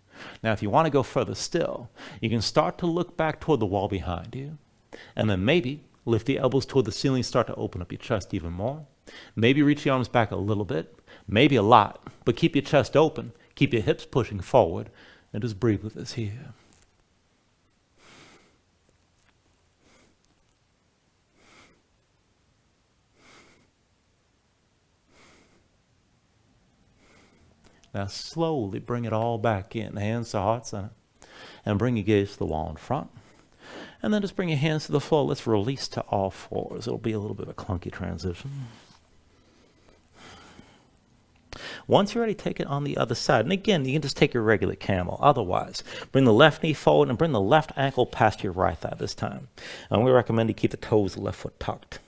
Now, if you want to go further still, you can start to look back toward the wall behind you. And then maybe lift the elbows toward the ceiling, start to open up your chest even more. Maybe reach your arms back a little bit, maybe a lot, but keep your chest open, keep your hips pushing forward, and just breathe with us here. Now slowly bring it all back in, hands to heart center, and bring your gaze to the wall in front. And then just bring your hands to the floor. Let's release to all fours. It'll be a little bit of a clunky transition. Once you're ready, take it on the other side. And again, you can just take your regular camel. Otherwise, bring the left knee forward and bring the left ankle past your right thigh this time. And we recommend you keep the toes of the left foot tucked.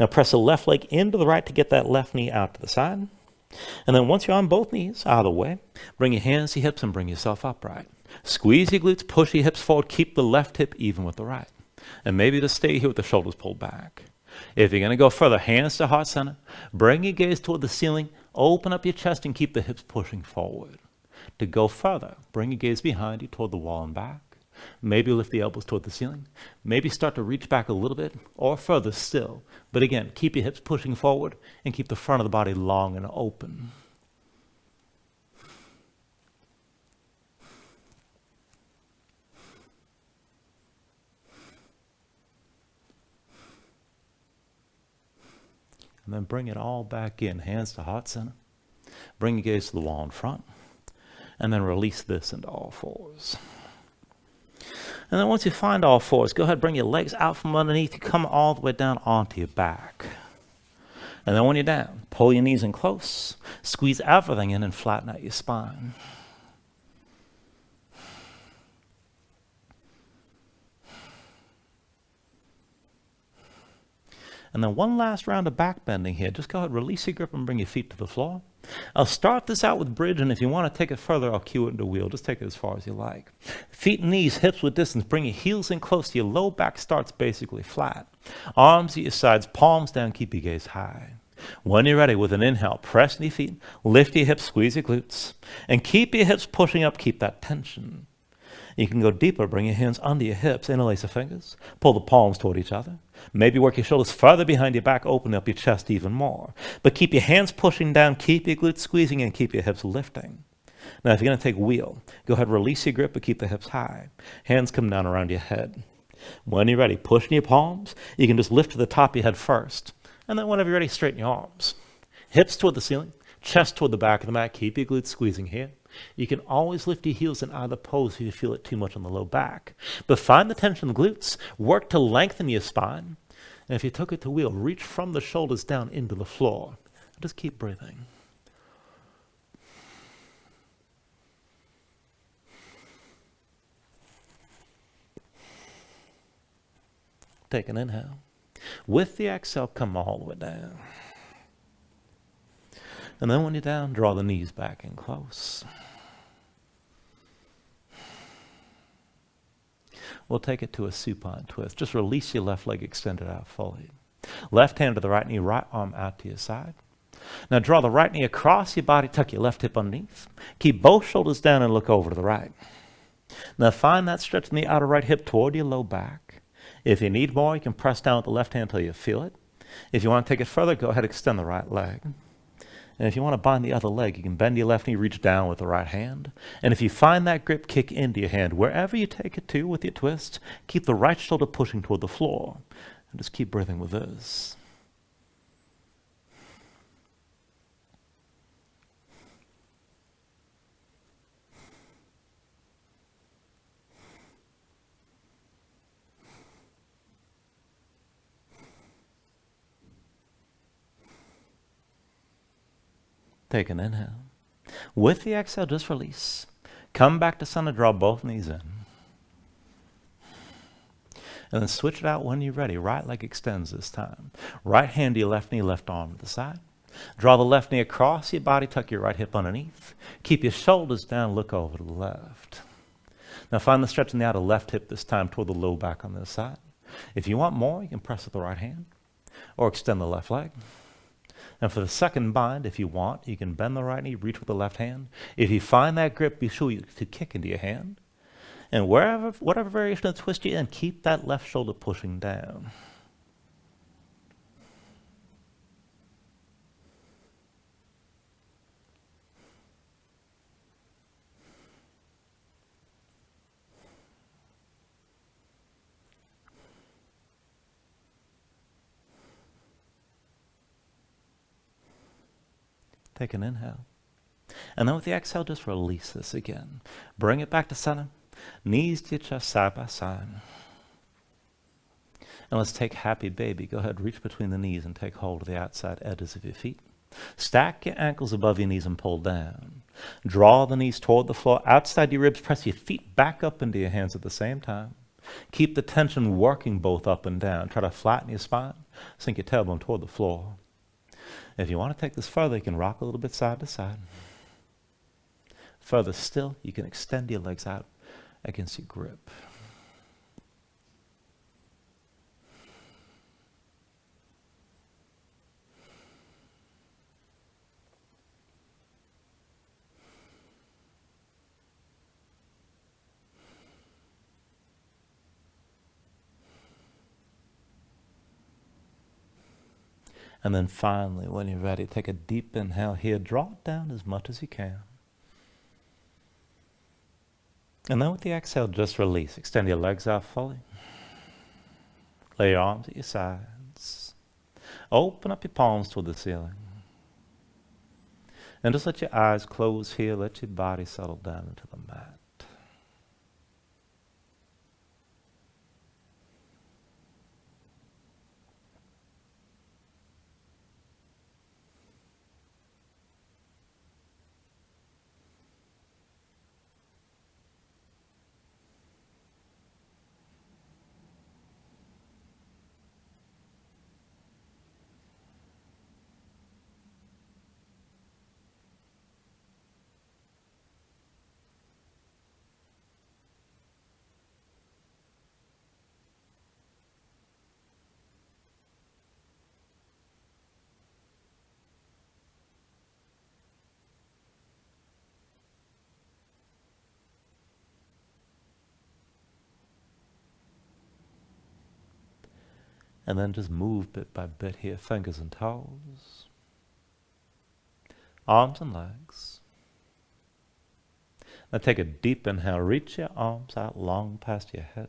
Now press the left leg into the right to get that left knee out to the side. And then once you're on both knees, out of the way, bring your hands to your hips and bring yourself upright. Squeeze your glutes, push your hips forward, keep the left hip even with the right. And maybe just stay here with the shoulders pulled back. If you're going to go further, hands to heart center, bring your gaze toward the ceiling, open up your chest and keep the hips pushing forward. To go further, bring your gaze behind you toward the wall and back. Maybe lift the elbows toward the ceiling. Maybe start to reach back a little bit or further still. But again, keep your hips pushing forward and keep the front of the body long and open. And then bring it all back in, hands to heart center. Bring your gaze to the wall in front. And then release this into all fours. And then once you find all fours, go ahead, bring your legs out from underneath. You come all the way down onto your back. And then when you're down, pull your knees in close, squeeze everything in and flatten out your spine. And then one last round of back bending here. Just go ahead, release your grip and bring your feet to the floor. I'll start this out with bridge, and if you want to take it further, I'll cue it into wheel. Just take it as far as you like. Feet and knees, hips with distance. Bring your heels in close to your low back starts basically flat. Arms at your sides, palms down, keep your gaze high. When you're ready, with an inhale, press into your feet, lift your hips, squeeze your glutes, and keep your hips pushing up, keep that tension. You can go deeper, bring your hands under your hips, interlace the fingers, pull the palms toward each other. Maybe work your shoulders further behind your back, open up your chest even more. But keep your hands pushing down, keep your glutes squeezing, and keep your hips lifting. Now, if you're going to take wheel, go ahead, release your grip, but keep the hips high. Hands come down around your head. When you're ready, push in your palms. You can just lift to the top of your head first. And then whenever you're ready, straighten your arms. Hips toward the ceiling, chest toward the back of the mat. Keep your glutes squeezing here. You can always lift your heels in either pose if you feel it too much on the low back. But find the tension in the glutes. Work to lengthen your spine. And if you took it to wheel, reach from the shoulders down into the floor. Just keep breathing. Take an inhale. With the exhale, come all the way down. And then when you're down, draw the knees back in close. We'll take it to a supine twist. Just release your left leg extended out fully. Left hand to the right knee, right arm out to your side. Now draw the right knee across your body, tuck your left hip underneath. Keep both shoulders down and look over to the right. Now find that stretch in the outer right hip toward your low back. If you need more, you can press down with the left hand until you feel it. If you want to take it further, go ahead and extend the right leg. And if you want to bind the other leg, you can bend your left knee, reach down with the right hand. And if you find that grip, kick into your hand. Wherever you take it to with your twist, keep the right shoulder pushing toward the floor. And just keep breathing with this. Take an inhale. With the exhale, just release. Come back to center, draw both knees in. And then switch it out when you're ready. Right leg extends this time. Right hand to your left knee, left arm to the side. Draw the left knee across your body, tuck your right hip underneath. Keep your shoulders down, look over to the left. Now find the stretch in the outer left hip this time toward the low back on this side. If you want more, you can press with the right hand or extend the left leg. And for the second bind, if you want, you can bend the right knee, reach with the left hand. If you find that grip, be sure to kick into your hand. And whatever variation of twist you're in, keep that left shoulder pushing down. Take an inhale. And then with the exhale, just release this again. Bring it back to center. Knees to your chest, side by side. And let's take happy baby. Go ahead, reach between the knees and take hold of the outside edges of your feet. Stack your ankles above your knees and pull down. Draw the knees toward the floor, outside your ribs. Press your feet back up into your hands at the same time. Keep the tension working both up and down. Try to flatten your spine. Sink your tailbone toward the floor. If you want to take this further, you can rock a little bit side to side. Further still, you can extend your legs out against your grip. And then finally, when you're ready, take a deep inhale here. Draw it down as much as you can. And then with the exhale, just release. Extend your legs out fully. Lay your arms at your sides. Open up your palms toward the ceiling. And just let your eyes close here. Let your body settle down into the mat. And then just move bit by bit here, fingers and toes, arms and legs. Now take a deep inhale, reach your arms out long past your head.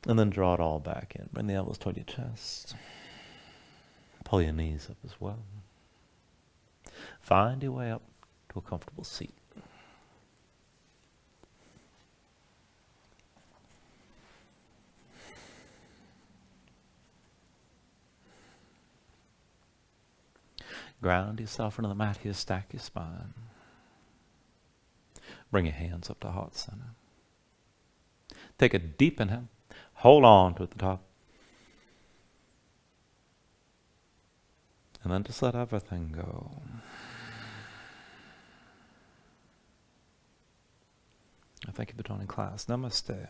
And then draw it all back in. Bring the elbows toward your chest. Pull your knees up as well. Find your way up to a comfortable seat. Ground yourself into the mat here, stack your spine. Bring your hands up to heart center. Take a deep inhale. Hold on to it at the top. And then just let everything go. Thank you for joining class. Namaste.